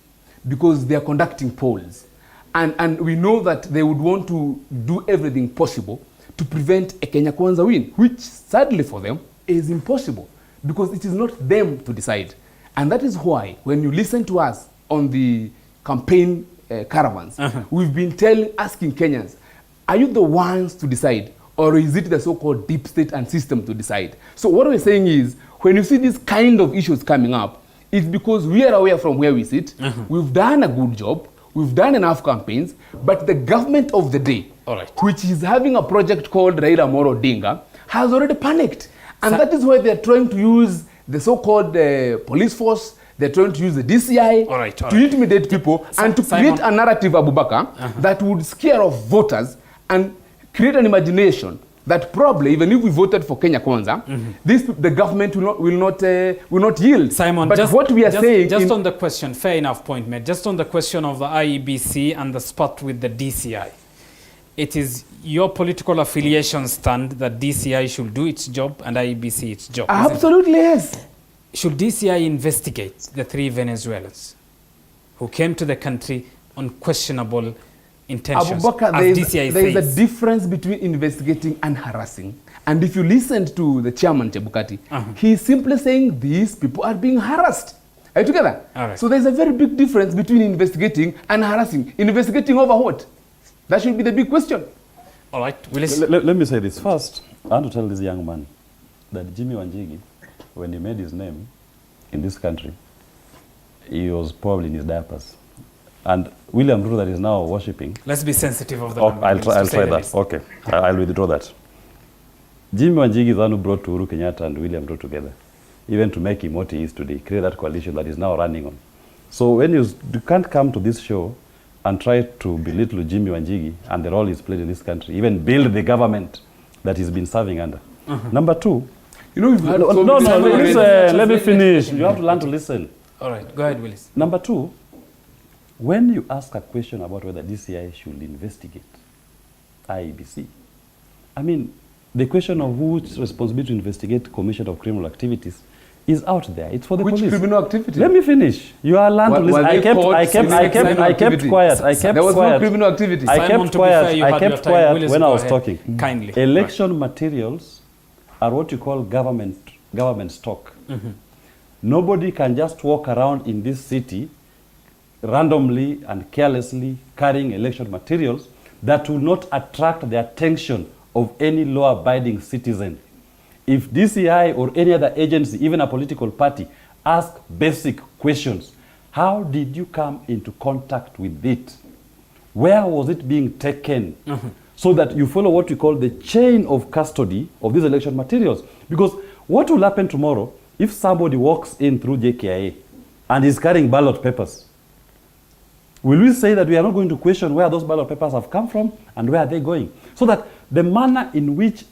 because they are conducting polls. And we know that they would want to do everything possible to prevent a Kenya Kwanza win, which sadly for them is impossible because it is not them to decide. And that is why when you listen to us on the campaign caravans, we've been asking Kenyans, are you the ones to decide? Or is it the so-called deep state and system to decide? So what we're saying is, when you see these kind of issues coming up, it's because we are aware from where we sit. We've done a good job. we've done enough campaigns, but the government of the day, All right. which is having a project called Raila Amolo Odinga, has already panicked. And that is why they're trying to use the so-called police force, they're trying to use the DCI All right. to intimidate people and to create a narrative, Abubakar, that would scare off voters and create an imagination that probably, even if we voted for Kenya Kwanza, the government will not yield. Simon, but what we are saying... Just on the question, fair enough point made, just on the question of the IEBC and the spat with the DCI, it is your political affiliation stand that DCI should do its job and IEBC its job. Absolutely, yes. Should DCI investigate the 3 Venezuelans who came to the country on questionable intentions? Abubakar, there is a difference between investigating and harassing. And if you listen to the chairman, Chebukati, he's simply saying these people are being harassed. Are you together? All right. So there's a very big difference between investigating and harassing. Investigating over what? That should be the big question. All right, Willis. Let me say this first. I want to tell this young man that Jimmy Wanjigi, when he made his name in this country, he was probably in his diapers. And William Ruto that is now worshipping. Let's be sensitive of the I'll try that. Okay, I'll withdraw that. Jimmy Wanjigi is the one who brought Uhuru Kenyatta and William Ruto together, even to make him what he is today, create that coalition that is now running on. So when you can't come to this show and try to belittle Jimmy Wanjigi and the role he's played in this country, even build the government that he's been serving under. Number 2, you know, we've had listen, let me finish. You have to learn to listen. All right, go ahead, Willis. Number 2, when you ask a question about whether DCI should investigate IEBC, I mean, the question of whose responsibility to investigate commission of criminal activities is out there. It's for the police. Which criminal activity? Let me finish. You are learned to listen. I kept quiet. There was no criminal activity. I kept quiet when I was talking. Kindly. Election materials are what you call government stock. Nobody can just walk around in this city randomly and carelessly carrying election materials that will not attract the attention of any law-abiding citizen. If DCI or any other agency, even a political party, ask basic questions, how did you come into contact with it? Where was it being taken? So that you follow what we call the chain of custody of these election materials. Because what will happen tomorrow if somebody walks in through JKIA and is carrying ballot papers? Will we say that we are not going to question where those ballot papers have come from and where are they going? So that the manner in which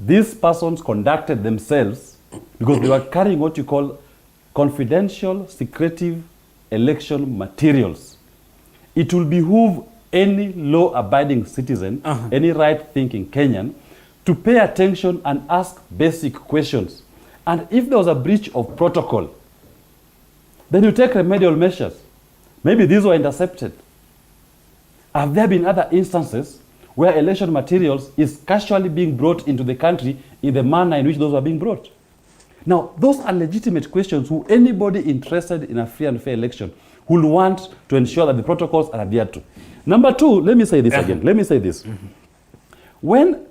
these persons conducted themselves, because they were carrying what you call confidential, secretive election materials, it will behoove any law-abiding citizen, any right-thinking Kenyan, to pay attention and ask basic questions. And if there was a breach of protocol, then you take remedial measures. Maybe these were intercepted. Have there been other instances where election materials is casually being brought into the country in the manner in which those are being brought? Now, those are legitimate questions who anybody interested in a free and fair election will want to ensure that the protocols are adhered to. Number 2, let me say this again. Let me say this. When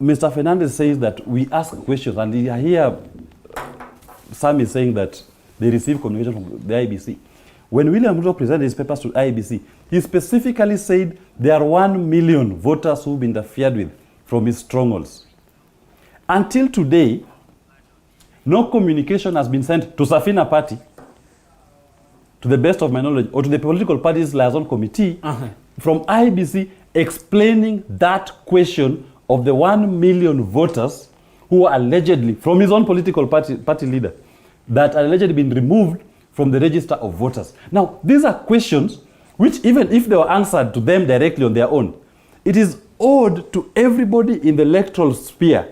Mr. Fernandez says that we ask questions, and I hear Sam is saying that they receive communication from the IEBC. When William Ruto presented his papers to IEBC, he specifically said there are 1 million voters who've been interfered with from his strongholds. Until today, no communication has been sent to Safina Party, to the best of my knowledge, or to the political party's liaison committee from IEBC explaining that question of the 1 million voters who are allegedly, from his own political party leader, that are allegedly been removed from the register of voters. Now, these are questions which, even if they were answered to them directly on their own, it is owed to everybody in the electoral sphere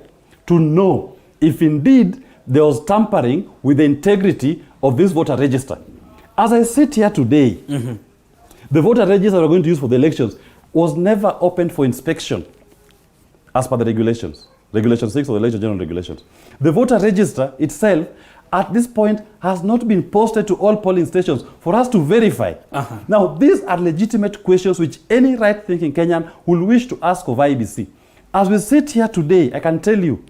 to know if indeed there was tampering with the integrity of this voter register. As I sit here today, the voter register we're going to use for the elections was never opened for inspection as per the regulations. Regulation 6 of the Election General Regulations. The voter register itself at this point has not been posted to all polling stations for us to verify. Now, these are legitimate questions which any right-thinking Kenyan will wish to ask of IEBC. As we sit here today, I can tell you,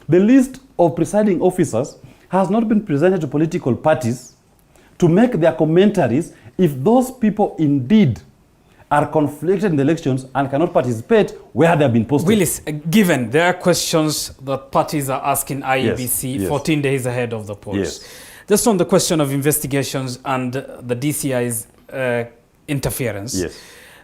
the list of presiding officers has not been presented to political parties to make their commentaries if those people indeed are conflicted in the elections and cannot participate where they have been posted. Willis, given there are questions that parties are asking IEBC Yes. 14 days ahead of the polls. Yes. Just on the question of investigations and the DCI's interference. Yes.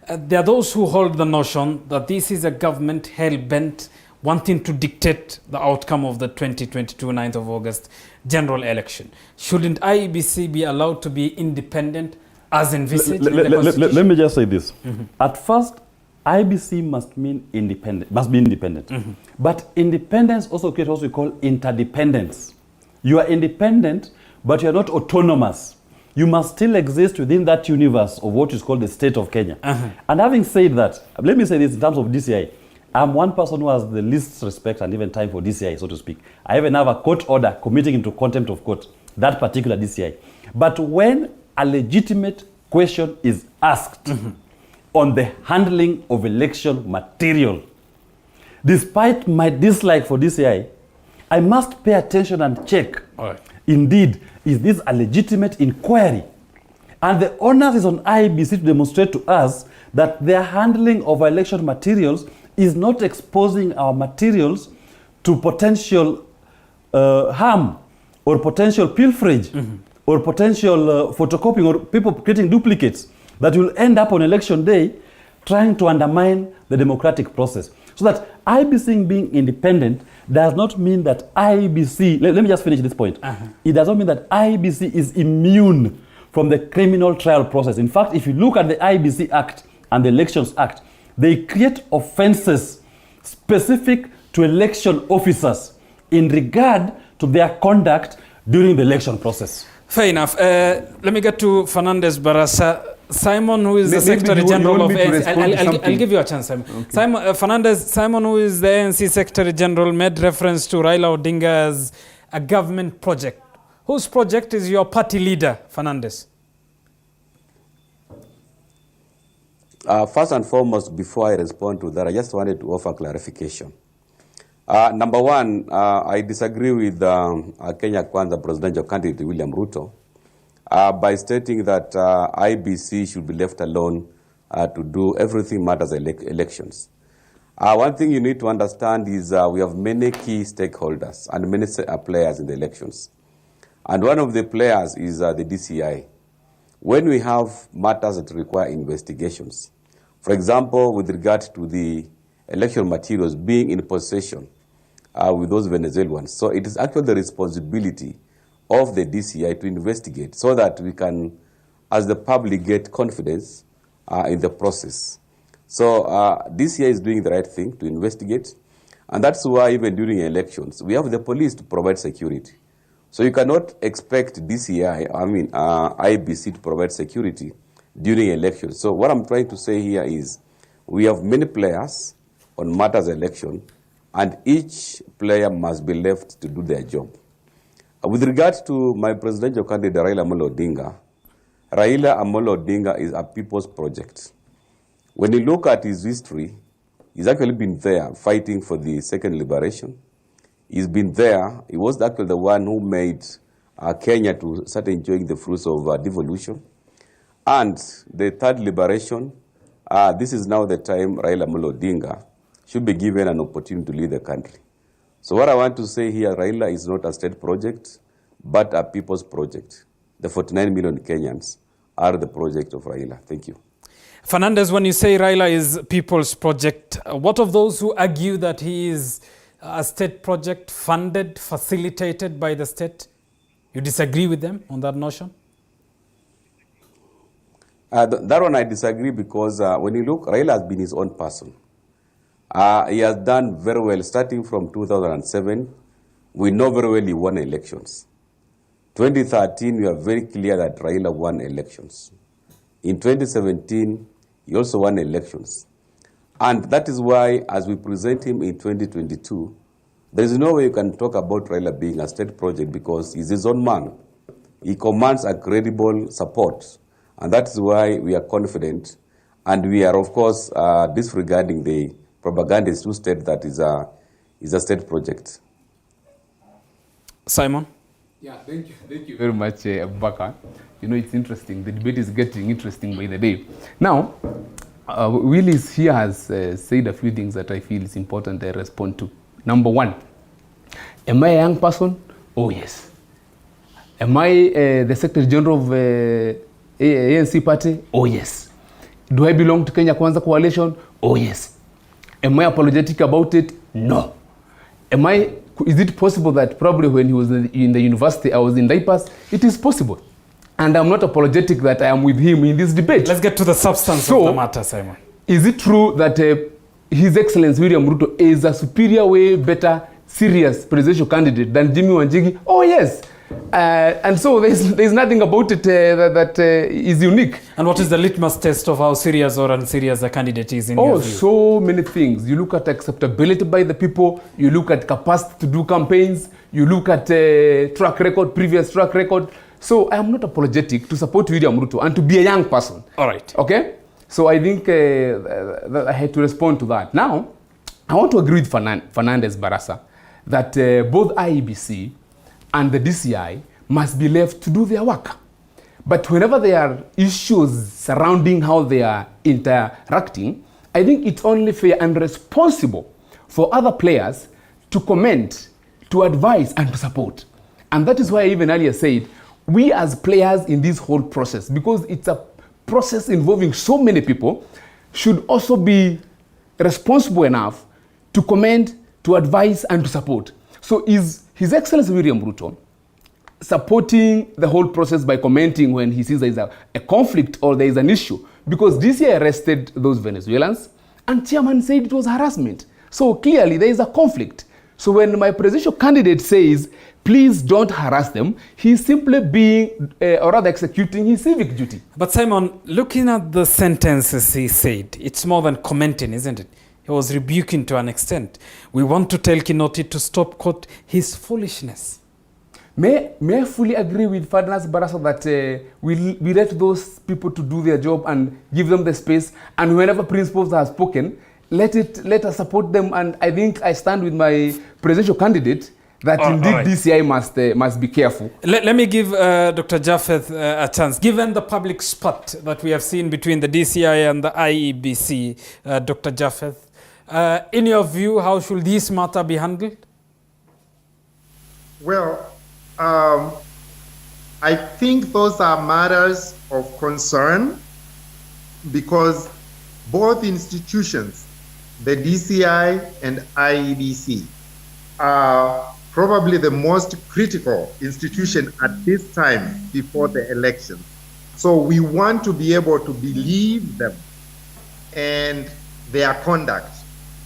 There are those who hold the notion that this is a government hell-bent wanting to dictate the outcome of the 2022 9th of August general election. Shouldn't IEBC be allowed to be independent as envisaged in the Constitution? Let me just say this. At first, IEBC must be independent. But independence also creates what we call interdependence. You are independent, but you are not autonomous. You must still exist within that universe of what is called the state of Kenya. And having said that, let me say this in terms of DCI. I'm one person who has the least respect and even time for DCI, so to speak. I even have a court order committing him to contempt of court, that particular DCI. But when a legitimate question is asked on the handling of election material, despite my dislike for DCI, I must pay attention and check. All right. Indeed, is this a legitimate inquiry? And the onus is on IEBC to demonstrate to us that their handling of our election materials is not exposing our materials to potential harm or potential pilferage or potential photocopying or people creating duplicates that will end up on election day trying to undermine the democratic process. So that IEBC being independent does not mean that IEBC, let me just finish this point. It does not mean that IEBC is immune from the criminal trial process. In fact, if you look at the IEBC Act and the Elections Act, they create offenses specific to election officers in regard to their conduct during the election process. Fair enough. Let me get to Fernandez Barasa. Simon, who is the Secretary General of ANC. I'll give you a chance, Simon. Okay. Simon, who is the ANC Secretary General, made reference to Raila Odinga as a government project. Whose project is your party leader, Fernandez? First and foremost, before I respond to that, I just wanted to offer clarification. Number one, I disagree with Kenya Kwanza presidential candidate William Ruto by stating that IEBC should be left alone to do everything matters elections. One thing you need to understand is we have many key stakeholders and many players in the elections. And one of the players is the DCI. When we have matters that require investigations, for example, with regard to the election materials being in possession with those Venezuelans, so it is actually the responsibility of the DCI to investigate so that we can, as the public, get confidence in the process. So DCI is doing the right thing to investigate, and that's why even during elections, we have the police to provide security. So you cannot expect IEBC to provide security during elections. So what I'm trying to say here is we have many players on matters election, and each player must be left to do their job. With regard to my presidential candidate, Raila Amolo Odinga is a people's project. When you look at his history, he's actually been there fighting for the second liberation. He's been there. He was actually the one who made Kenya to start enjoying the fruits of devolution. And the third liberation, this is now the time Raila Amolo Odinga should be given an opportunity to lead the country. So what I want to say here, Raila is not a state project, but a people's project. The 49 million Kenyans are the project of Raila. Thank you. Fernandez, when you say Raila is people's project, what of those who argue that he is a state project funded, facilitated by the state? You disagree with them on that notion? That one I disagree because when you look, Raila has been his own person. He has done very well starting from 2007. We know very well he won elections. 2013, we are very clear that Raila won elections. In 2017, he also won elections. And that is why, as we present him in 2022, there is no way you can talk about Raila being a state project because he's his own man. He commands a credible support. And that is why we are confident. And we are, of course, disregarding the propagandists who state that is a state project. Simon? Yeah, thank you very much, Abubakar. You know, it's interesting. The debate is getting interesting by the day. Now, Willis here has said a few things that I feel is important to respond to. Number one, am I a young person? Oh, yes. Am I the Secretary General of ANC Party? Oh, yes. Do I belong to Kenya Kwanza Coalition? Oh, yes. Am I apologetic about it? No. Is it possible that probably when he was in the university, I was in diapers? It is possible. And I'm not apologetic that I am with him in this debate. Let's get to the substance of the matter, Simon. Is it true that His Excellency William Ruto is a superior, way better, serious presidential candidate than Jimmy Wanjigi? Oh, yes. And so there's nothing about it that is unique. And what is the litmus test of how serious or unserious a candidate is in your view? So many things. You look at acceptability by the people, you look at capacity to do campaigns, you look at track record, previous track record. So I am not apologetic to support William Ruto and to be a young person. All right. Okay? So I think that I had to respond to that. Now, I want to agree with Fernandez Barasa that both IEBC and the DCI must be left to do their work. But whenever there are issues surrounding how they are interacting, I think it's only fair and responsible for other players to comment, to advise, and to support. And that is why I even earlier said, we as players in this whole process, because it's a process involving so many people, should also be responsible enough to comment, to advise, and to support. So is His Excellency William Ruto supporting the whole process by commenting when he sees there is a conflict or there is an issue? Because DCI arrested those Venezuelans and chairman said it was harassment. So clearly there is a conflict. So when my presidential candidate says, please don't harass them, he's simply being, or rather executing his civic duty. But Simon, looking at the sentences he said, it's more than commenting, isn't it? He was rebuking to an extent. We want to tell Kinoti to stop, quote, his foolishness. May I fully agree with Fernandez Barasa that we let those people to do their job and give them the space, and whenever principals have spoken, let us support them. And I think I stand with my presidential candidate that indeed right. DCI must be careful. Let me give Dr. Japheth a chance. Given the public spat that we have seen between the DCI and the IEBC, Dr. Japheth, in your view, how should this matter be handled? Well, I think those are matters of concern because both institutions, the DCI and IEBC, are probably the most critical institution at this time before the election. So we want to be able to believe them and their conduct.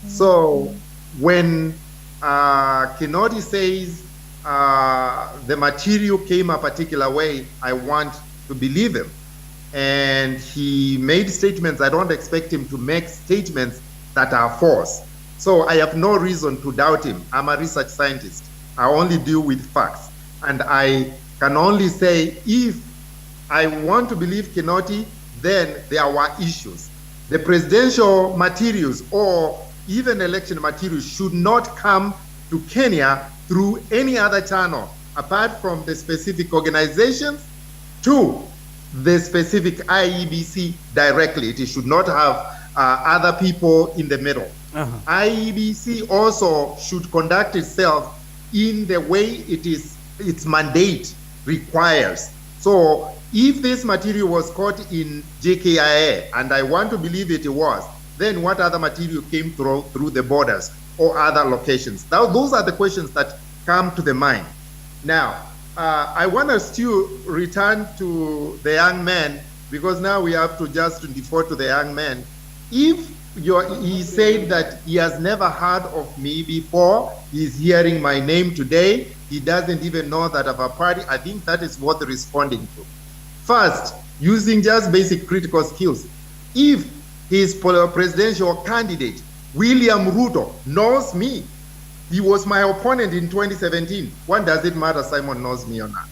So when Kinoti says the material came a particular way, I want to believe him. And he made statements, I don't expect him to make statements that are false. So I have no reason to doubt him. I'm a research scientist. I only deal with facts. And I can only say if I want to believe Kinoti, then there were issues. The presidential materials or even election materials should not come to Kenya through any other channel apart from the specific organizations to the specific IEBC directly. It should not have other people in the middle. IEBC also should conduct itself in the way its mandate requires. So if this material was caught in JKIA, and I want to believe it was, then what other material came through the borders or other locations? Now, those are the questions that come to the mind. Now, I want us to return to the young man, because now we have to just default to the young man. If he said that he has never heard of me before, he's hearing my name today, he doesn't even know that of a party, I think that is worth responding to. First, using just basic critical skills. If his presidential candidate, William Ruto, knows me, he was my opponent in 2017. When does it matter Simon knows me or not?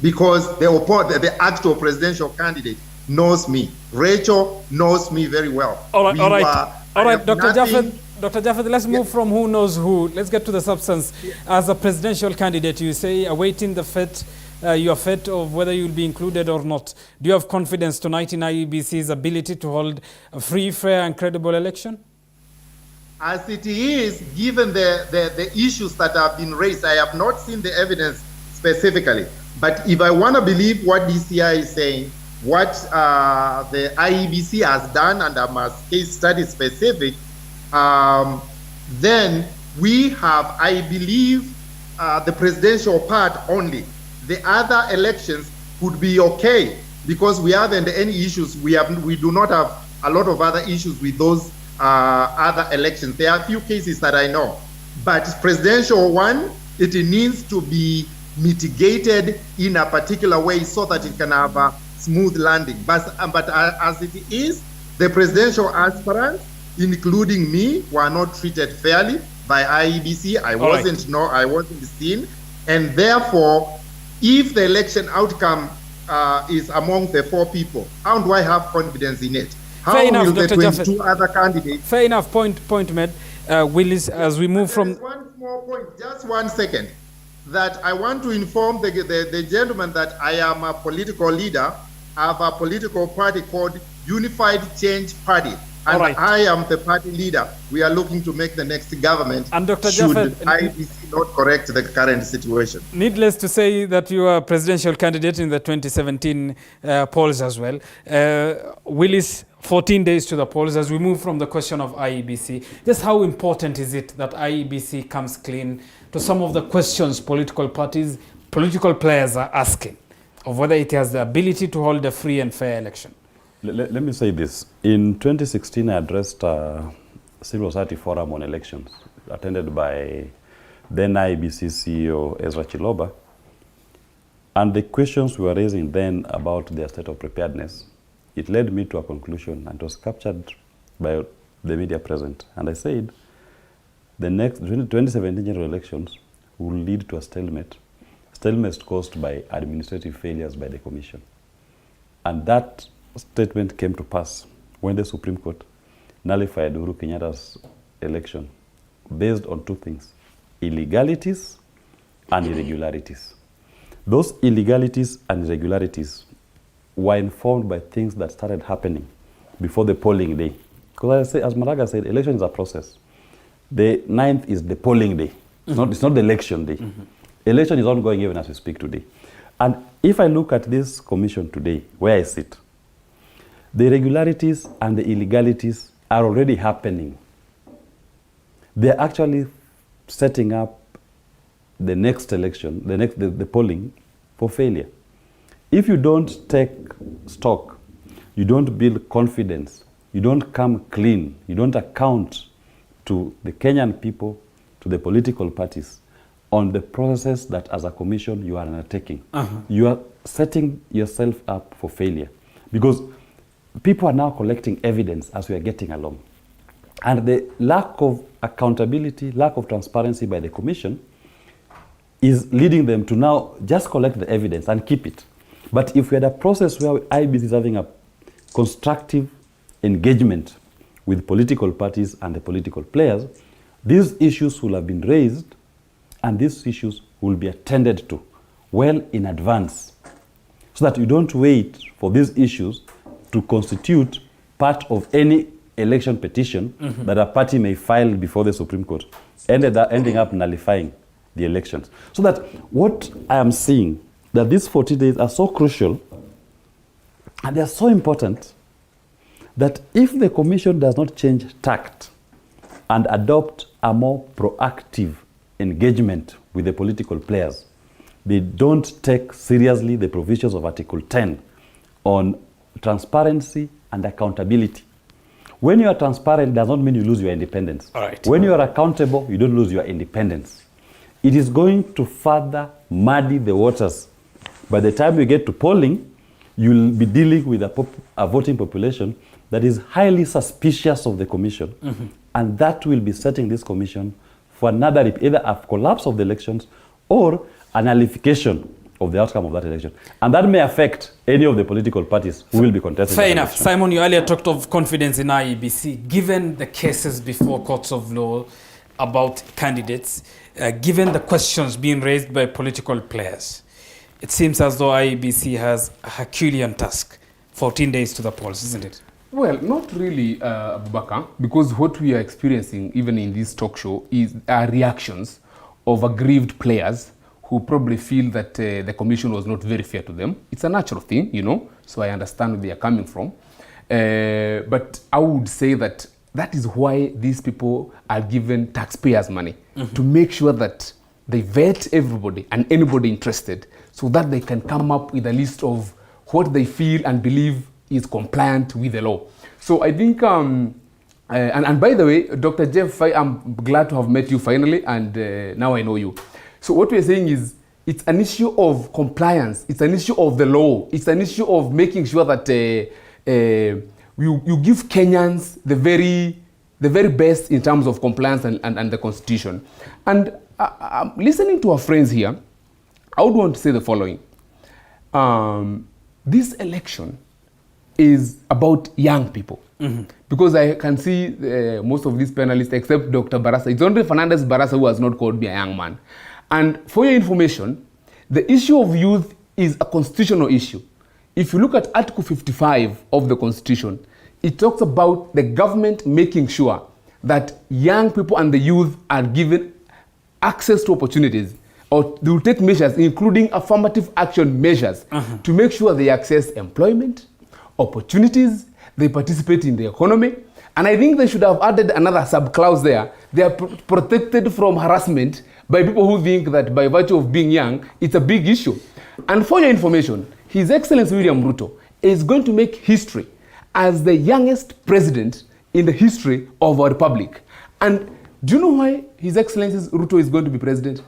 Because the actual presidential candidate knows me. Rachel knows me very well. All right, Dr. Japheth, Dr. Jaffet, let's move from who knows who. Let's get to the substance. As a presidential candidate, you say awaiting the fate, your fate of whether you'll be included or not. Do you have confidence tonight in IEBC's ability to hold a free, fair and credible election? As it is, given the issues that have been raised, I have not seen the evidence specifically. But if I want to believe what DCI is saying, what the IEBC has done, and I'm a case study specific, then we have, I believe, the presidential part only. The other elections could be okay because we haven't any issues. We do not have a lot of other issues with those other elections. There are a few cases that I know, but presidential one, it needs to be mitigated in a particular way so that it can have a smooth landing. But as it is, the presidential aspirants, including me, were not treated fairly by IEBC. I wasn't seen, and therefore, if the election outcome is among the 4 people, how do I have confidence in it? How Fair enough, will the Dr. 22 Jaffet. other candidates? Fair enough. Point made. Willis, as we move from... One small point, just 1 second, that I want to inform the gentleman that I am a political leader. I have a political party called Unified Change Party. And I am the party leader. We are looking to make the next government. And Dr. Jaffet, IEBC not correct the current situation. Needless to say that you are a presidential candidate in the 2017 polls as well. Willis, 14 days to the polls. As we move from the question of IEBC, just how important is it that IEBC comes clean to some of the questions political parties, political players are asking of whether it has the ability to hold a free and fair election? Let me say this. In 2016, I addressed a civil society forum on elections, attended by then IEBC CEO Ezra Chiloba. And the questions we were raising then about their state of preparedness, it led me to a conclusion, and it was captured by the media present. And I said, the next 2017 general elections will lead to a stalemate caused by administrative failures by the Commission. And that statement came to pass when the Supreme Court nullified Uhuru Kenyatta's election based on 2 things: illegalities and irregularities. Those illegalities and irregularities were informed by things that started happening before the polling day. Because as Maraga said, election is a process. The 9th is the polling day. It's not the election day. Election is ongoing even as we speak today. And if I look at this commission today, where I sit, the irregularities and the illegalities are already happening. They're actually setting up the next election, the polling for failure. If you don't take stock, you don't build confidence, you don't come clean, you don't account to the Kenyan people, to the political parties on the processes that as a commission you are undertaking. You are setting yourself up for failure because people are now collecting evidence as we are getting along. And the lack of accountability, lack of transparency by the Commission is leading them to now just collect the evidence and keep it. But if we had a process where IEBC is having a constructive engagement with political parties and the political players, these issues will have been raised and these issues will be attended to well in advance so that you don't wait for these issues to constitute part of any election petition that a party may file before the Supreme Court, ending up nullifying the elections. So that what I am seeing, that these 40 days are so crucial and they are so important that if the Commission does not change tact and adopt a more proactive engagement with the political players, they don't take seriously the provisions of Article 10 on transparency and accountability. When you are transparent, does not mean you lose your independence. When you are accountable, you don't lose your independence. It is going to further muddy the waters. By the time you get to polling, you'll be dealing with a voting population that is highly suspicious of the Commission. And that will be setting this Commission for another, either a collapse of the elections or a nullification of the outcome of that election. And that may affect any of the political parties who will be contesting. Fair enough. Simon, you earlier talked of confidence in IEBC. Given the cases before courts of law about candidates, given the questions being raised by political players, it seems as though IEBC has a Herculean task, 14 days to the polls, isn't it? Well, not really, Abubakar, because what we are experiencing, even in this talk show, are reactions of aggrieved players who probably feel that the commission was not very fair to them. It's a natural thing, you know, so I understand where they are coming from. But I would say that is why these people are given taxpayers' money, to make sure that they vet everybody and anybody interested so that they can come up with a list of what they feel and believe is compliant with the law. So I think, and by the way, Dr. Jeff, I'm glad to have met you finally, and now I know you. So what we're saying is, it's an issue of compliance, it's an issue of the law, it's an issue of making sure that you give Kenyans the very best in terms of compliance and the constitution. And listening to our friends here, I would want to say the following. This election is about young people. Because I can see most of these panelists, except Dr. Barasa, it's only Fernandez Barasa who has not called me a young man. And for your information, the issue of youth is a constitutional issue. If you look at Article 55 of the Constitution, it talks about the government making sure that young people and the youth are given access to opportunities, or they will take measures, including affirmative action measures, to make sure they access employment, opportunities, they participate in the economy. And I think they should have added another sub-clause there. They are protected from harassment by people who think that by virtue of being young, it's a big issue. And for your information, His Excellency William Ruto is going to make history as the youngest president in the history of our republic. And do you know why His Excellency Ruto is going to be president?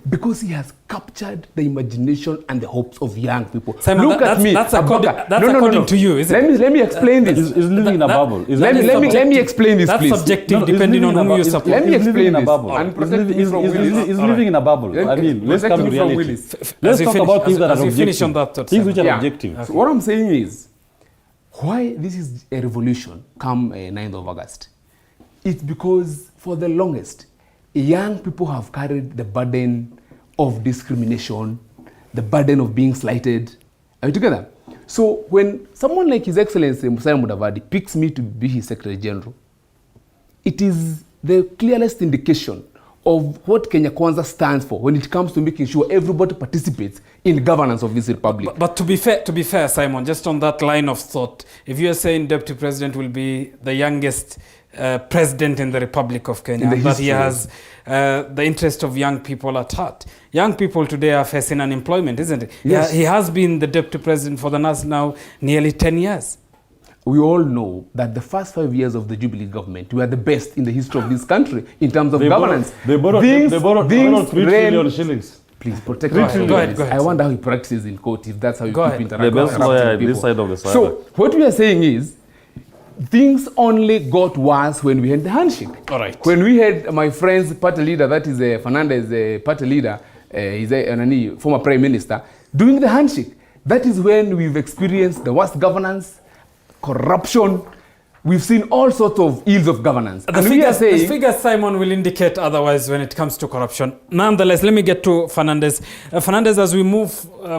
Because he has captured the imagination and the hopes of young people. Simon, look at me. That's according to you, isn't it? Let me explain this. He's living in a bubble. Let me explain this, please. That's subjective, depending on whom you support. Let me explain this. He's living in a bubble. I mean, let's come to reality. Let's talk about things that are objective. Things which are objective. So what I'm saying is, why this is a revolution come 9th of August? It's because for the longest, young people have carried the burden of discrimination, the burden of being slighted. Are we together? So when someone like His Excellency Musalia Mudavadi picks me to be his Secretary General, it is the clearest indication of what Kenya Kwanza stands for when it comes to making sure everybody participates in governance of this republic. But to be fair, Simon, just on that line of thought, if you are saying Deputy President will be the youngest president in the Republic of Kenya, but he has the interest of young people at heart. Young people today are facing unemployment, isn't it? Yes. He has been the deputy president for the last now nearly 10 years. We all know that the first 5 years of the Jubilee government were the best in the history of this country in terms of governance. They borrowed 3 trillion shillings. Please protect me. Go ahead. I wonder how he practices in court, if that's how you keep interacting. The best lawyer this side of the side. So what we are saying is, things only got worse when we had the handshake. All right. When we had my friend's party leader, that is Fernandez party leader, he's a former prime minister, doing the handshake. That is when we've experienced the worst governance, corruption. We've seen all sorts of ills of governance. The figures, Simon, will indicate otherwise when it comes to corruption. Nonetheless, let me get to Fernandez. Fernandez, as we move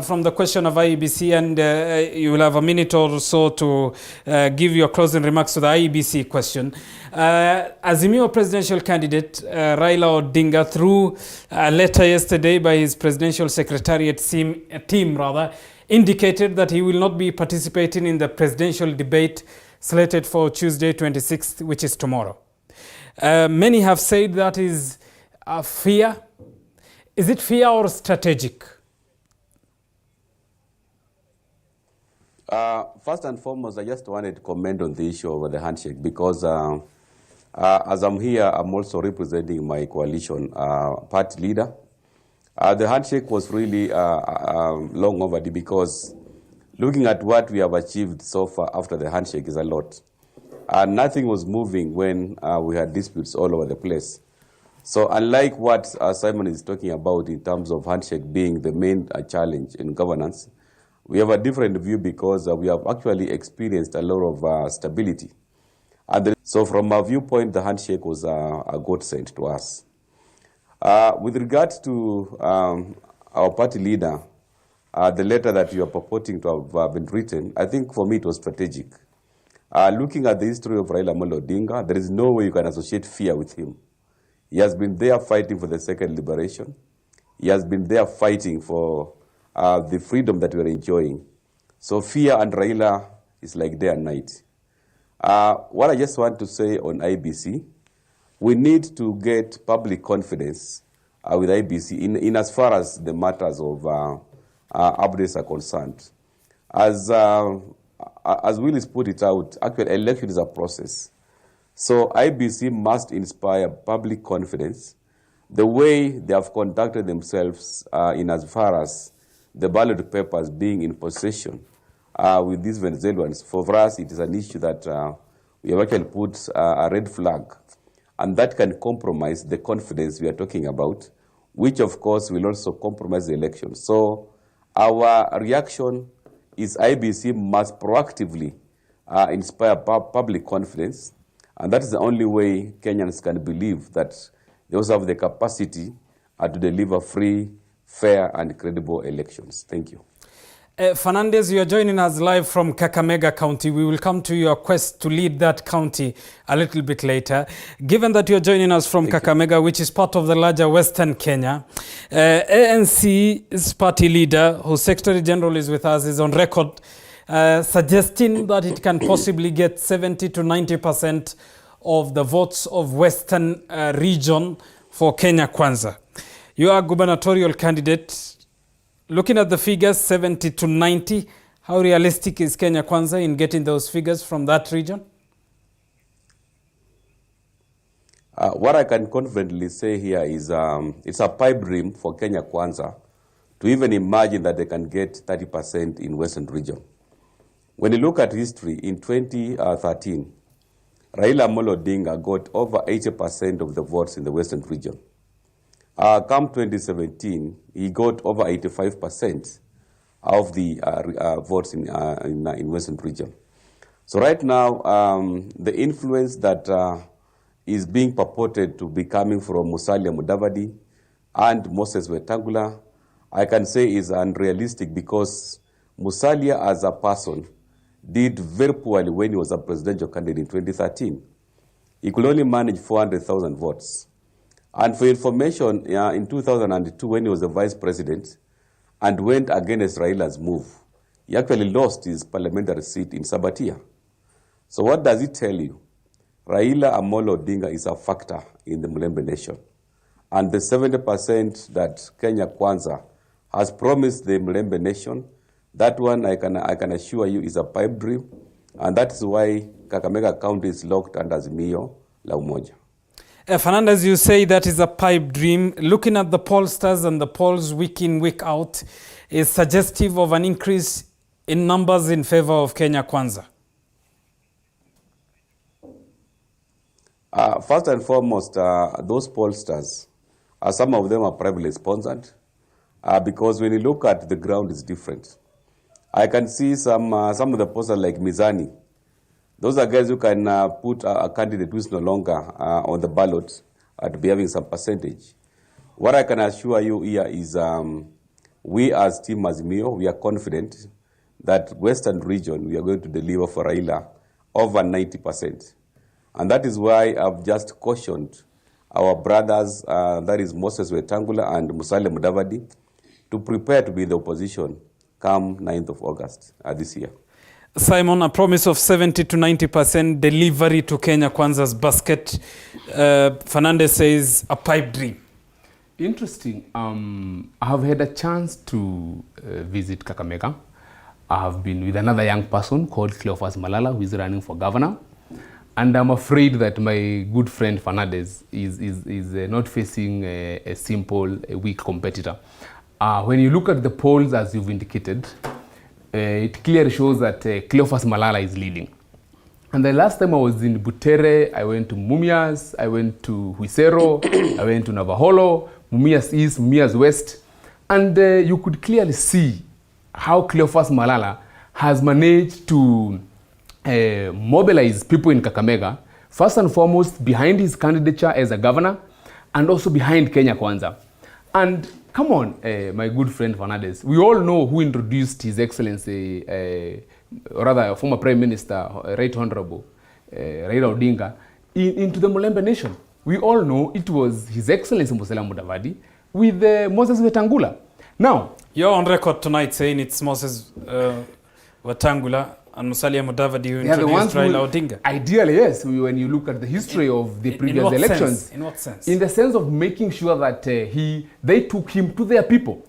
from the question of IEBC, and you will have a minute or so to give your closing remarks to the IEBC question. Azimio presidential candidate Raila Odinga, through a letter yesterday by his presidential secretariat team, indicated that he will not be participating in the presidential debate slated for Tuesday 26th, which is tomorrow. Many have said that is fear. Is it fear or strategic? First and foremost, I just wanted to comment on the issue of the handshake because as I'm here, I'm also representing my coalition party leader. The handshake was really long overdue because looking at what we have achieved so far after the handshake is a lot. Nothing was moving when we had disputes all over the place. So unlike what Simon is talking about in terms of handshake being the main challenge in governance, we have a different view because we have actually experienced a lot of stability. And so from our viewpoint, the handshake was a godsend to us. With regards to our party leader, the letter that you are purporting to have been written, I think for me it was strategic. Looking at the history of Raila Amolo Odinga, there is no way you can associate fear with him. He has been there fighting for the second liberation. He has been there fighting for the freedom that we are enjoying. So fear and Raila is like day and night. What I just want to say on IEBC, we need to get public confidence with IEBC in as far as the matters of updates are concerned. As Willis put it out, actually election is a process. So IEBC must inspire public confidence the way they have conducted themselves in as far as the ballot papers being in possession with these Venezuelans. For us, it is an issue that we have actually put a red flag, and that can compromise the confidence we are talking about, which of course will also compromise the election. So our reaction is IEBC must proactively inspire public confidence, and that is the only way Kenyans can believe that they also have the capacity to deliver free, fair, and credible elections. Thank you. Fernandez, you are joining us live from Kakamega County. We will come to your quest to lead that county a little bit later. Given that you are joining us from Kakamega, which is part of the larger Western Kenya, ANC's party leader, whose Secretary General is with us, is on record suggesting that it can possibly get 70 to 90% of the votes of Western region for Kenya Kwanza. You are a gubernatorial candidate. Looking at the figures, 70 to 90, how realistic is Kenya Kwanza in getting those figures from that region? What I can confidently say here is it's a pipe dream for Kenya Kwanza to even imagine that they can get 30% in Western region. When you look at history, in 2013, Raila Amolo Odinga got over 80% of the votes in the Western region. Come 2017, he got over 85% of the votes in Western region. So right now, the influence that is being purported to be coming from Musalia Mudavadi and Moses Wetangula, I can say is unrealistic because Musalia as a person did very poorly when he was a presidential candidate in 2013. He could only manage 400,000 votes. And for information, in 2002, when he was the vice president and went against Raila's move, he actually lost his parliamentary seat in Sabatia. So what does it tell you? Raila Amolo Odinga is a factor in the Mulembe nation. And the 70% that Kenya Kwanza has promised the Mulembe nation, that one I can assure you is a pipe dream. And that is why Kakamega County is locked under Azimio la Umoja. Fernandez, you say that is a pipe dream. Looking at the pollsters and the polls week in, week out, is suggestive of an increase in numbers in favor of Kenya Kwanza. First and foremost, those pollsters, some of them are privately sponsored because when you look at the ground, it's different. I can see some of the pollsters like Mizani. Those are guys who can put a candidate who is no longer on the ballot to be having some percentage. What I can assure you here is we as Team Azimio, we are confident that Western region, we are going to deliver for Raila over 90%. And that is why I've just cautioned our brothers, that is Moses Wetangula and Musalia Mudavadi, to prepare to be in the opposition come 9th of August this year. Simon, a promise of 70 to 90% delivery to Kenya Kwanza's basket. Fernandez says a pipe dream. Interesting. I have had a chance to visit Kakamega. I have been with another young person called Cleophas Malala, who is running for governor. And I'm afraid that my good friend Fernandez is not facing a simple, weak competitor. When you look at the polls, as you've indicated, it clearly shows that Cleophas Malala is leading. And the last time I was in Butere, I went to Mumias, I went to Huisero, I went to Navaholo, Mumias East, Mumias West. And you could clearly see how Cleophas Malala has managed to mobilize people in Kakamega, first and foremost behind his candidature as a governor, and also behind Kenya Kwanza. And come on, my good friend Fernandez, we all know who introduced His Excellency, or rather former Prime Minister, Right Honorable Raila Odinga, into the Mulembe Nation. We all know it was His Excellency Musalia Mudavadi with Moses Wetangula. Now, you're on record tonight saying it's Moses Wetangula and Musalia Mudavadi who introduced Raila Odinga. Ideally, yes, when you look at the history of the previous elections. In what sense? In the sense of making sure that they took him to their people.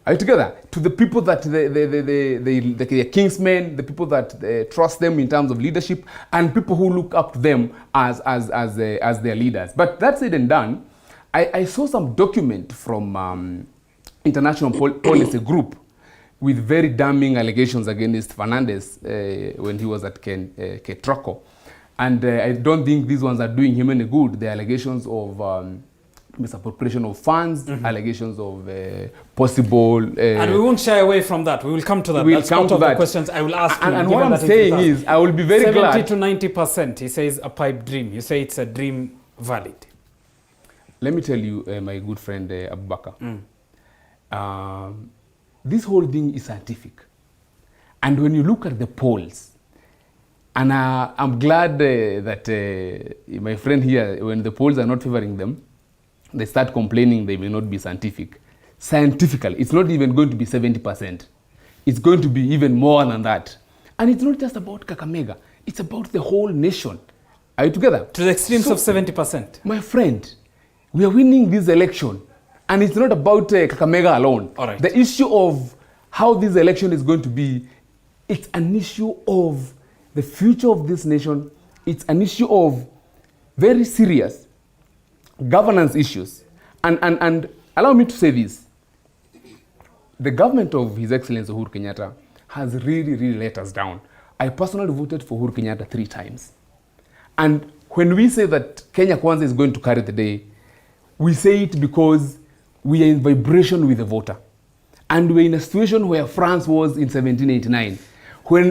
Are you together? To the people that the kingsmen, the people that trust them in terms of leadership, and people who look up to them as their leaders. But that said and done, I saw some document from International Policy Group with very damning allegations against Fernandez when he was at Ketroko. And I don't think these ones are doing him any good. The allegations of misappropriation of funds, allegations of possible... and we won't shy away from that. We will come to that. We'll come to that. The questions I will ask you. And what I'm saying is, I will be very 70 glad... 70 to 90%, he says a pipe dream. You say it's a dream valid. Let me tell you, my good friend Abubakar, this whole thing is scientific. And when you look at the polls, and I'm glad that my friend here, when the polls are not favoring them, they start complaining they may not be scientific. Scientifically, it's not even going to be 70%. It's going to be even more than that. And it's not just about Kakamega. It's about the whole nation. Are you together? To the extremes of 70%. My friend, we are winning this election. And it's not about Kakamega alone. All right. The issue of how this election is going to be, it's an issue of the future of this nation. It's an issue of very serious governance issues. And allow me to say this. The government of His Excellency Uhuru Kenyatta has really let us down. I personally voted for Uhuru Kenyatta 3 times. And when we say that Kenya Kwanza is going to carry the day, we say it because we are in vibration with the voter. And we're in a situation where France was in 1789. When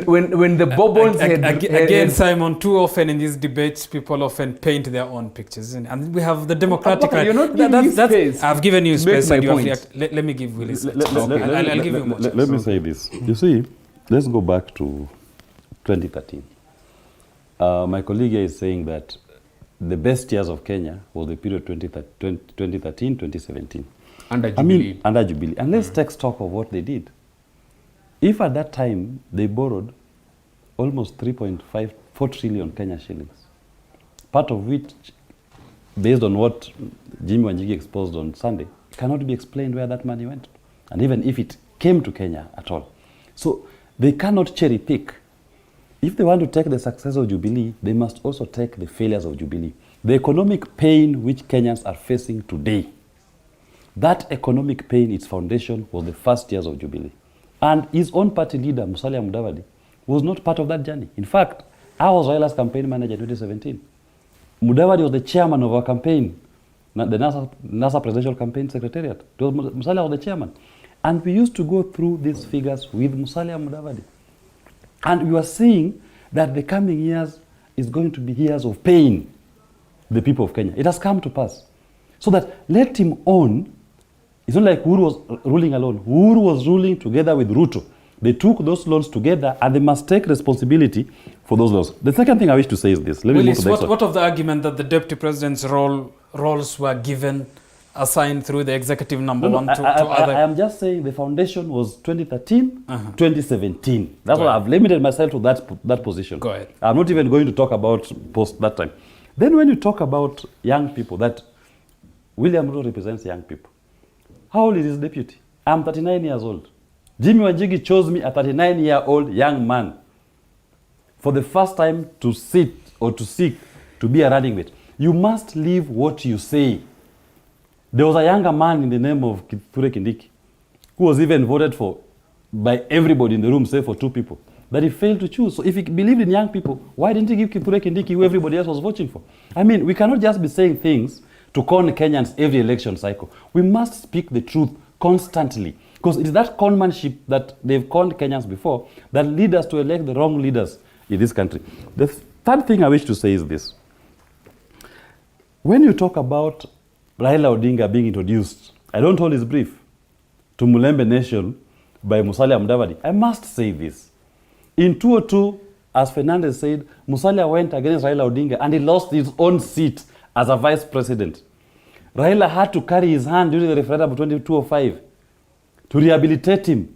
the Bourbons Again, Simon, too often in these debates, people often paint their own pictures. And we have the democratic... You're not giving me space. I've given you space. And you let me give Willis. I'll give you more. Let me say this. You see, let's go back to 2013. My colleague here is saying that the best years of Kenya was the period 2013-2017. Under Jubilee. I mean, under Jubilee. And let's take stock of what they did. If at that time they borrowed almost 3.4 trillion Kenya shillings, part of which, based on what Jimmy Wanjigi exposed on Sunday, cannot be explained where that money went. And even if it came to Kenya at all. So they cannot cherry pick. If they want to take the success of Jubilee, they must also take the failures of Jubilee. The economic pain which Kenyans are facing today, that economic pain, its foundation was the first years of Jubilee. And his own party leader, Musalia Mudavadi, was not part of that journey. In fact, I was Raila's campaign manager in 2017. Mudavadi was the chairman of our campaign, the NASA Presidential Campaign Secretariat. Musalia was the chairman. And we used to go through these figures with Musalia Mudavadi. And we were seeing that the coming years is going to be years of pain, the people of Kenya. It has come to pass. So that let him own. It's not like Uhuru was ruling alone. Uhuru was ruling together with Ruto. They took those loans together and they must take responsibility for those loans. The second thing I wish to say is this. Let me move to the next one. What of the argument that the deputy president's roles were given, assigned through the executive number one to other? I am just saying the foundation was 2013, 2017. That's why I've limited myself to that position. Go ahead. I'm not even going to talk about post that time. Then when you talk about young people, that William Ruto represents young people. How old is his deputy? I'm 39 years old. Jimmy Wanjigi chose me a 39-year-old young man for the first time to sit or to seek to be a running mate. You must live what you say. There was a younger man in the name of Kithure Kindiki who was even voted for by everybody in the room, save for 2 people. that he failed to choose. So if he believed in young people, why didn't he give Kithure Kindiki, who everybody else was voting for? I mean, we cannot just be saying things to con Kenyans every election cycle. We must speak the truth constantly, because it is that conmanship that they've conned Kenyans before that lead us to elect the wrong leaders in this country. The third thing I wish to say is this. When you talk about Raila Odinga being introduced, I don't hold his brief, to Mulembe Nation by Musalia Mudavadi, I must say this. In 2002, as Fernandez said, Musalia went against Raila Odinga and he lost his own seat as a vice president. Raila had to carry his hand during the referendum of 2005 to rehabilitate him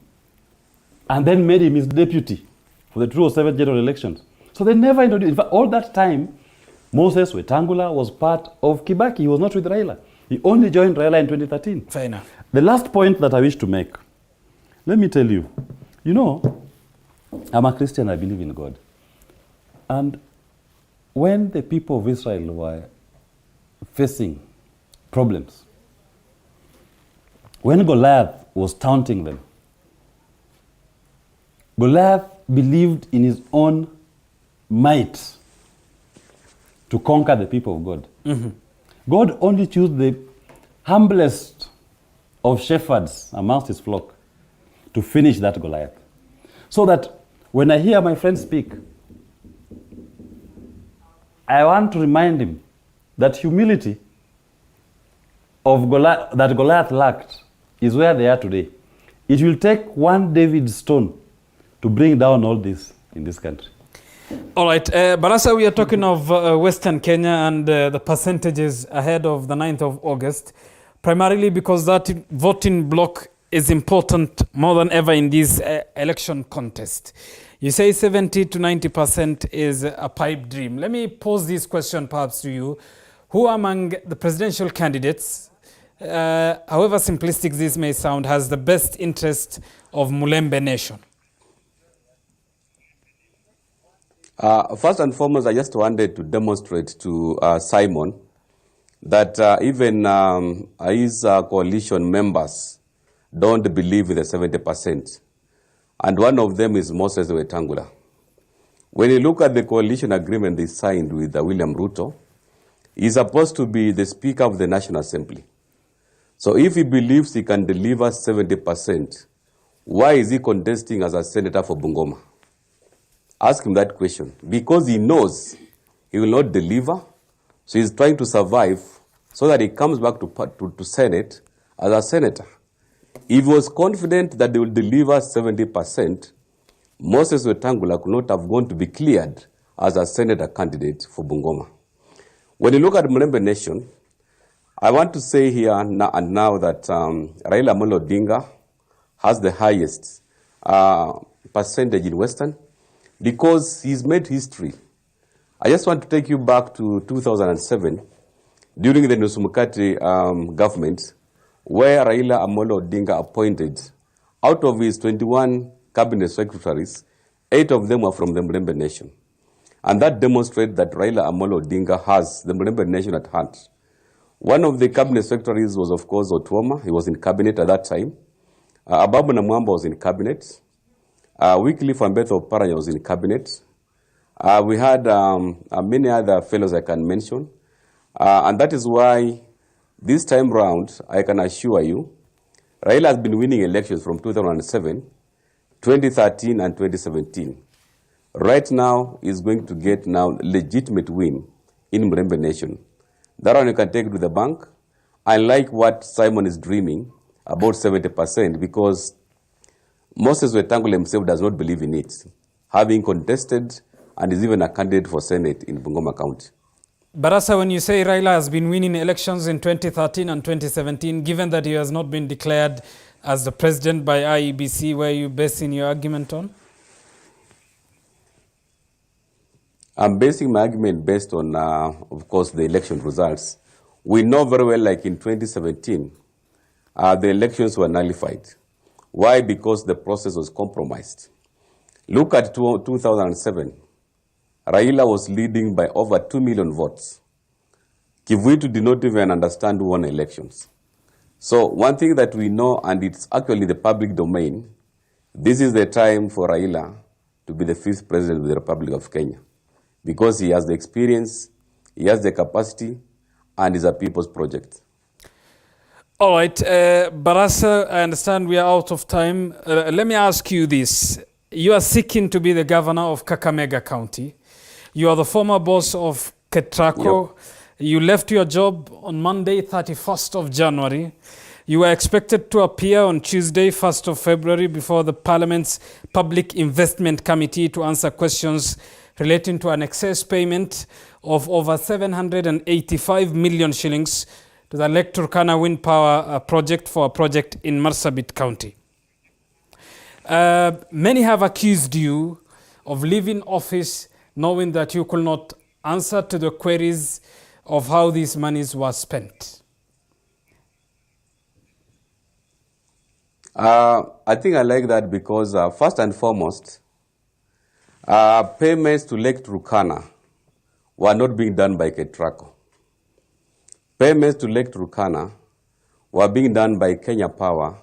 and then made him his deputy for the 2007 general elections. So they never introduced. In fact, all that time, Moses Wetangula was part of Kibaki. He was not with Raila. He only joined Raila in 2013. Fair enough. The last point that I wish to make, let me tell you, you know, I'm a Christian, I believe in God. And when the people of Israel were facing problems, when Goliath was taunting them, Goliath believed in his own might to conquer the people of God. Mm-hmm. God only chose the humblest of shepherds amongst his flock to finish that Goliath. So that when I hear my friend speak, I want to remind him that humility of that Goliath lacked is where they are today. It will take one David stone to bring down all this in this country. All right, Barasa, we are talking of Western Kenya and the percentages ahead of the 9th of August, primarily because that voting block is important more than ever in this election contest. You say 70 to 90% is a pipe dream. Let me pose this question perhaps to you. Who among the presidential candidates, however simplistic this may sound, has the best interest of Mulembe Nation? First and foremost, I just wanted to demonstrate to Simon that even his coalition members don't believe in the 70%. And one of them is Moses Wetangula. When you look at the coalition agreement they signed with William Ruto, he's supposed to be the Speaker of the National Assembly. So if he believes he can deliver 70%, why is he contesting as a senator for Bungoma? Ask him that question. Because he knows he will not deliver, so he's trying to survive so that he comes back to Senate as a senator. If he was confident that they will deliver 70%, Moses Wetangula could not have gone to be cleared as a senator candidate for Bungoma. When you look at Mulembe Nation, I want to say here and now that Raila Amolo Odinga has the highest percentage in Western because he's made history. I just want to take you back to 2007, during the Nusumukati government, where Raila Amolo Odinga appointed, out of his 21 cabinet secretaries, 8 of them were from the Mulembe Nation. And that demonstrates that Raila Amolo Odinga has the Mulembe Nation at heart. One of the cabinet secretaries was, of course, Otuoma. He was in cabinet at that time. Ababu Namwamba was in cabinet. Wycliffe Ambetho Oparanya was in cabinet. We had many other fellows I can mention. And that is why this time round, I can assure you, Raila has been winning elections from 2007, 2013, and 2017. Right now, he's going to get now legitimate win in Mulembe Nation. That one you can take to the bank. I like what Simon is dreaming about 70%, because Moses Wetangula himself does not believe in it, having contested and is even a candidate for Senate in Bungoma County. Barasa, when you say Raila has been winning elections in 2013 and 2017, given that he has not been declared as the president by IEBC, where are you basing your argument on? I'm basing my argument based on, of course, the election results. We know very well, like in 2017, the elections were nullified. Why? Because the process was compromised. Look at 2007. Raila was leading by over 2 million votes. Kivuitu did not even understand who won elections. So one thing that we know, and it's actually the public domain, this is the time for Raila to to be the 5th president of the Republic of Kenya, because he has the experience, he has the capacity, and is a people's project. All right, Barasa, I understand we are out of time. Let me ask you this. You are seeking to be the governor of Kakamega County. You are the former boss of Ketraco. Yep. You left your job on Monday, 31st of January. You were expected to appear on Tuesday, 1st of February, before the Parliament's Public Investment Committee to answer questions relating to an excess payment of over 785 million shillings to the Lake Turkana Wind Power project for a project in Marsabit County. Many have accused you of leaving office knowing that you could not answer to the queries of how these monies were spent. I think I like that because first and foremost, payments to Lake Turkana were not being done by Ketraco. Payments to Lake Turkana were being done by Kenya Power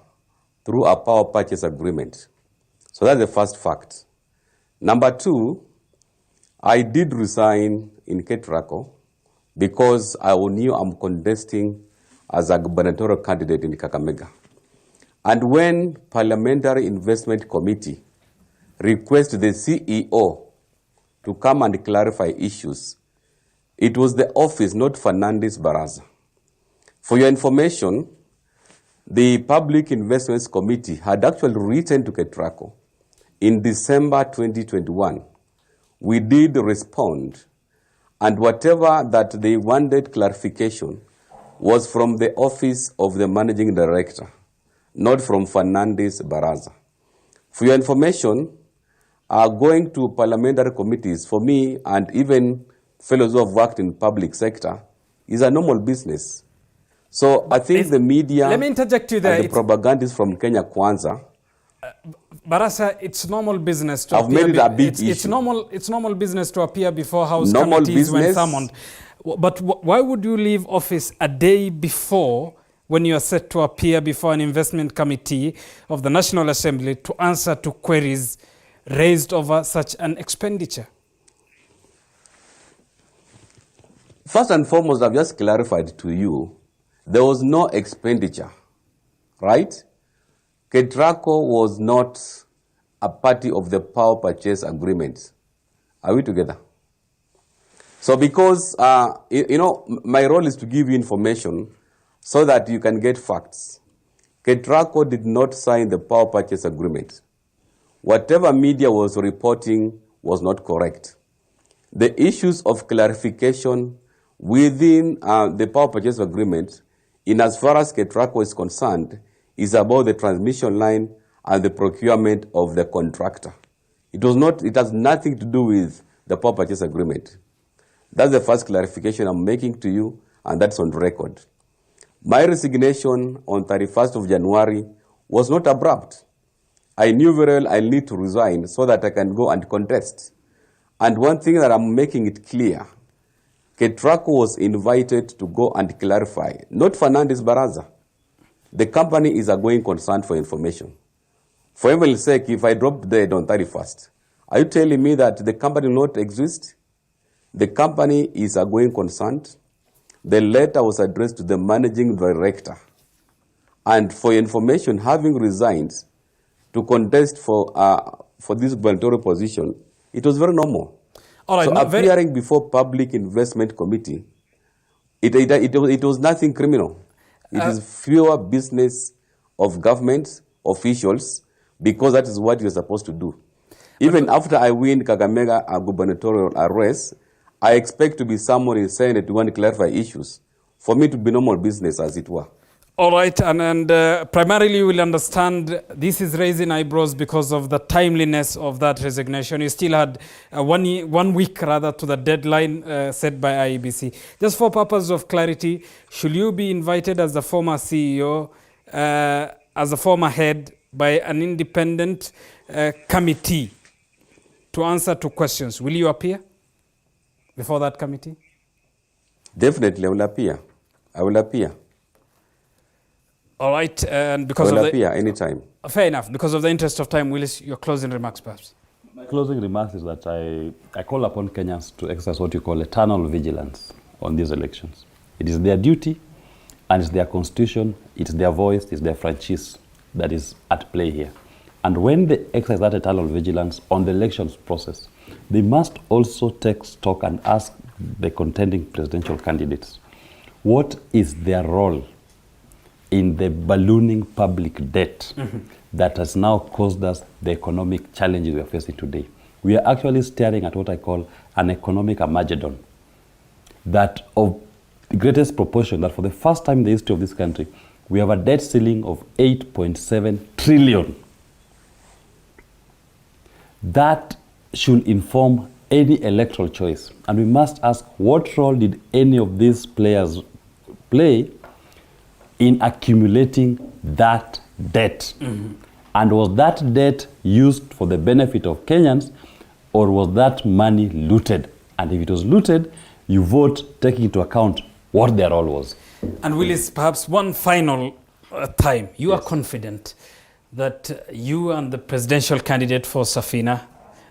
through a power purchase agreement. So that's the first fact. Number two, I did resign in Ketraco because I knew I'm contesting as a gubernatorial candidate in Kakamega. And when Parliamentary Investment Committee requested the CEO to come and clarify issues, it was the office, not Fernandez Baraza. For your information, the Public Investments Committee had actually written to Ketraco in December 2021. We did respond, and whatever that they wanted clarification was from the office of the managing director, not from Fernandez Baraza. For your information, going to parliamentary committees, for me and even fellows who have worked in public sector, is a normal business. So I think the media, let me interject you there. And the propagandists from Kenya Kwanza, Barasa, it's normal business to I've appear. made it a big issue. It's normal business to appear before House Normal committees when business. summoned. But why would you leave office a day before when you are set to appear before an investment committee of the National Assembly to answer to queries raised over such an expenditure? First and foremost, I've just clarified to you, there was no expenditure, right? Ketraco was not a party of the power purchase agreement. Are we together? So because, my role is to give you information so that you can get facts. Ketraco did not sign the power purchase agreement. Whatever media was reporting was not correct. The issues of clarification within the power purchase agreement, in as far as Ketraco is concerned, is about the transmission line and the procurement of the contractor. It has nothing to do with the power purchase agreement. That's the first clarification I'm making to you, and that's on record. My resignation on 31st of January was not abrupt. I knew very well I need to resign so that I can go and contest. And one thing that I'm making it clear, Ketraco was invited to go and clarify, not Fernandez Baraza. The company is a going concern for information. For heaven's sake, if I dropped dead on 31st, are you telling me that the company will not exist? The company is a going concern. The letter was addressed to the managing director. And for information, having resigned to contest for this gubernatorial position, it was very normal. All right, so appearing before Public Investment Committee, it was nothing criminal. It is pure business of government officials, because that is what you're supposed to do. Even after I win Kakamega gubernatorial race, I expect to be someone in Senate to want to clarify issues. For me to be normal business, as it were. All right, and primarily you will understand this is raising eyebrows because of the timeliness of that resignation. You still had 1 week rather to the deadline set by IEBC. Just for purpose of clarity, should you be invited as the former CEO, as a former head by an independent committee to answer to questions, will you appear before that committee? Definitely, I will appear. I will appear. All right, and because I will of appear anytime. Fair enough. Because of the interest of time, Willis, your closing remarks, perhaps. My closing remarks is that I call upon Kenyans to exercise what you call eternal vigilance on these elections. It is their duty, and it's their constitution, it's their voice, it's their franchise that is at play here. And when they exercise that eternal vigilance on the elections process, they must also take stock and ask the contending presidential candidates, what is their role in the ballooning public debt that has now caused us the economic challenges we are facing today? We are actually staring at what I call an economic Armageddon, that of the greatest proportion, that for the first time in the history of this country, we have a debt ceiling of 8.7 trillion. That should inform any electoral choice. And we must ask, what role did any of these players play in accumulating that debt? And was that debt used for the benefit of Kenyans, or was that money looted? And if it was looted, you vote taking into account what their role was. And Willis, perhaps one final time, you are confident that you and the presidential candidate for Safina,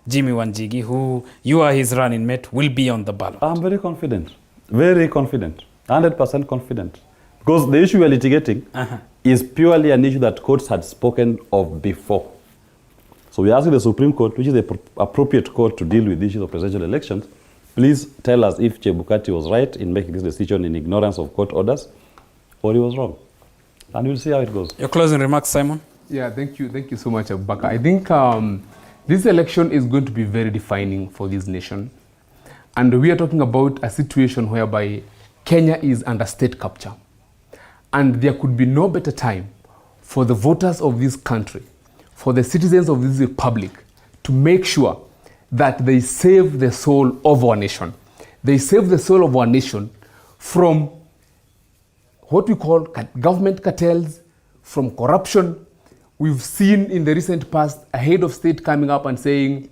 Jimmy Wanjigi, who you are his running mate, will be on the ballot? I'm very confident, 100% confident. Because the issue we are litigating is purely an issue that courts had spoken of before. So we are asking the Supreme Court, which is the appropriate court to deal with issues of presidential elections, please tell us if Chebukati was right in making this decision in ignorance of court orders, or he was wrong. And we'll see how it goes. Your closing remarks, Simon? Yeah, thank you so much, Abubakar. I think this election is going to be very defining for this nation. And we are talking about a situation whereby Kenya is under state capture. And there could be no better time for the voters of this country, for the citizens of this republic, to make sure that they save the soul of our nation. They save the soul of our nation from what we call government cartels, from corruption. We've seen in the recent past a head of state coming up and saying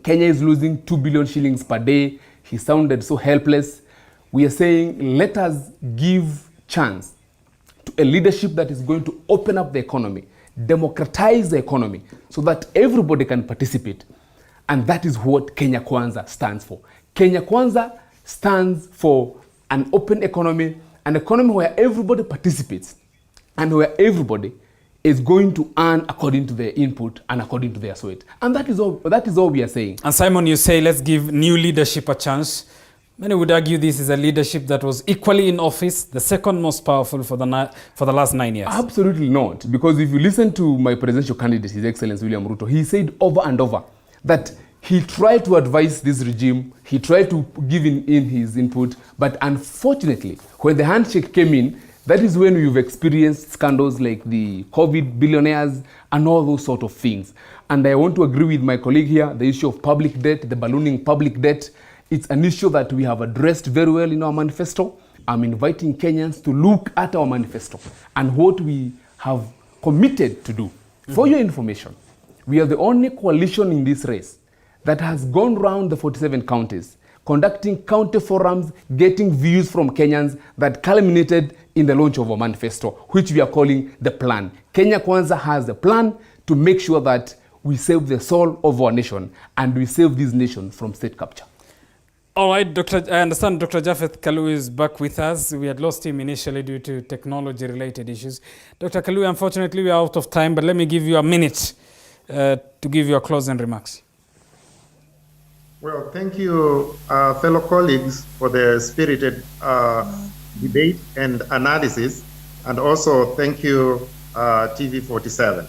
Kenya is losing 2 billion shillings per day. He sounded so helpless. We are saying, let us give chance to a leadership that is going to open up the economy, democratize the economy, so that everybody can participate. And that is what Kenya Kwanza stands for. Kenya Kwanza stands for an open economy, an economy where everybody participates and where everybody is going to earn according to their input and according to their sweat. And that is all we are saying. And Simon, you say let's give new leadership a chance. Many would argue this is a leadership that was equally in office, the second most powerful for the last 9 years. Absolutely not. Because if you listen to my presidential candidate, His Excellency William Ruto, he said over and over that he tried to advise this regime, he tried to give in his input, but unfortunately, when the handshake came in, that is when we've experienced scandals like the COVID billionaires and all those sort of things. And I want to agree with my colleague here, the issue of public debt, the ballooning public debt. It's an issue that we have addressed very well in our manifesto. I'm inviting Kenyans to look at our manifesto and what we have committed to do. For your information, we are the only coalition in this race that has gone around the 47 counties, conducting county forums, getting views from Kenyans that culminated in the launch of our manifesto, which we are calling the plan. Kenya Kwanza has a plan to make sure that we save the soul of our nation and we save this nation from state capture. All right, I understand Dr. Japheth Kalu is back with us. We had lost him initially due to technology-related issues. Dr. Kalu, unfortunately, we are out of time, but let me give you a minute to give your closing remarks. Well, thank you, fellow colleagues, for the spirited debate and analysis. And also thank you, TV47.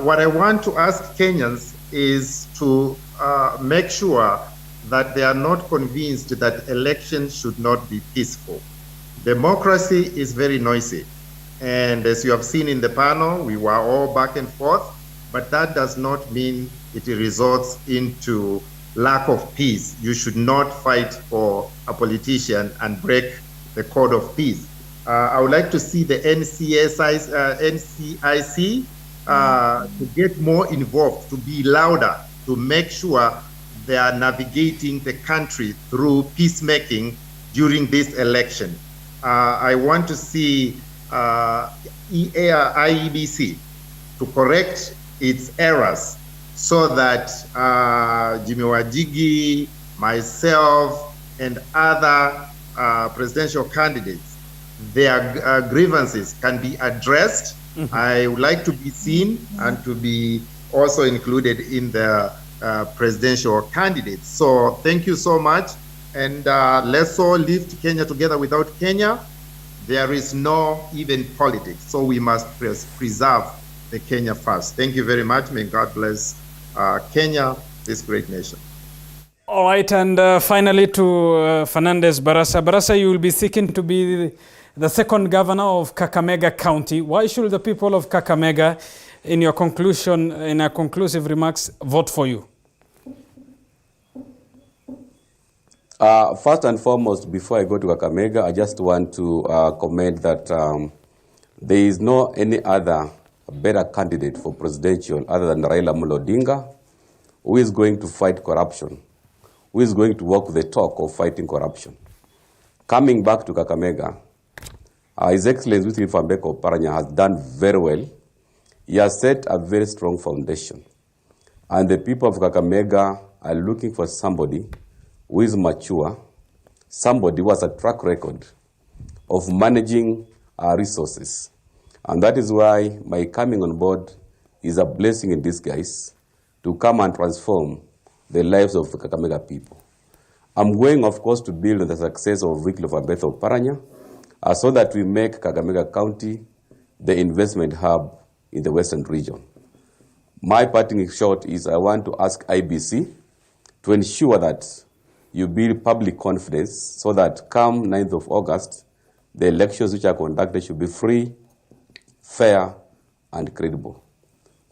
What I want to ask Kenyans is to make sure that they are not convinced that elections should not be peaceful. Democracy is very noisy. And as you have seen in the panel, we were all back and forth, but that does not mean it results into lack of peace. You should not fight for a politician and break the code of peace. I would like to see the NCIC to get more involved, to be louder, to make sure they are navigating the country through peacemaking during this election. I want to see IEBC to correct its errors so that Jimmy Wajigi, myself, and other presidential candidates, their grievances can be addressed. I would like to be seen and to be also included in the presidential candidates. So thank you so much. And let's all lift Kenya together. Without Kenya, there is no even politics. So we must preserve the Kenya first. Thank you very much. May God bless Kenya, this great nation. All right, and finally to Fernandez Barasa. Barasa, you will be seeking to be the second governor of Kakamega County. Why should the people of Kakamega, in your conclusion, in your conclusive remarks, vote for you? First and foremost, before I go to Kakamega, I just want to comment that there is no any other better candidate for presidential other than Raila Amolo Odinga, who is going to fight corruption, who is going to walk the talk of fighting corruption. Coming back to Kakamega, His Excellency Wilson Fambeko Oparanya has done very well. He has set a very strong foundation. And the people of Kakamega are looking for somebody who is mature, somebody who has a track record of managing our resources. And that is why my coming on board is a blessing in disguise to come and transform the lives of the Kakamega people. I'm going, of course, to build on the success of Wilson Fambeko Oparanya so that we make Kakamega County the investment hub in the Western region. My parting shot is I want to ask IEBC to ensure that you build public confidence so that come 9th of August, the elections which are conducted should be free, fair, and credible.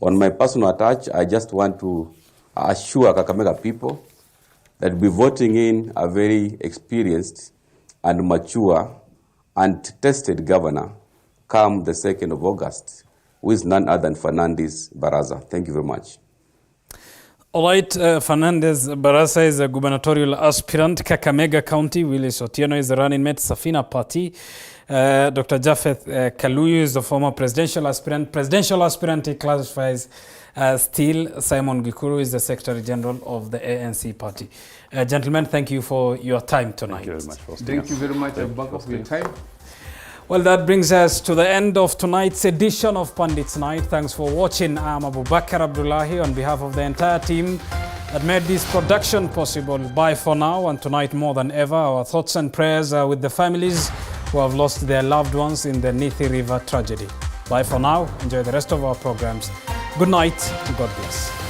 On my personal touch, I just want to assure Kakamega people that we'll be voting in a very experienced and mature and tested governor come the 2nd of August, who is none other than Fernandez Barasa. Thank you very much. All right, Fernandez Barasa is a gubernatorial aspirant. Kakamega County, Willis Otieno is the running mate, Safina Party. Dr. Japheth Kaluyu is the former presidential aspirant. Presidential aspirant, he classifies still. Simon Gikuru is the Secretary General of the ANC party. Gentlemen, thank you for your time tonight. Thank you very much for Thank you very much, Abubakar, for your time. Well, that brings us to the end of tonight's edition of Pandits Night. Thanks for watching. I'm Abubakar Abdullahi on behalf of the entire team that made this production possible. Bye for now, and tonight more than ever, our thoughts and prayers are with the families who have lost their loved ones in the Nithi River tragedy. Bye for now. Enjoy the rest of our programs. Good night and God bless.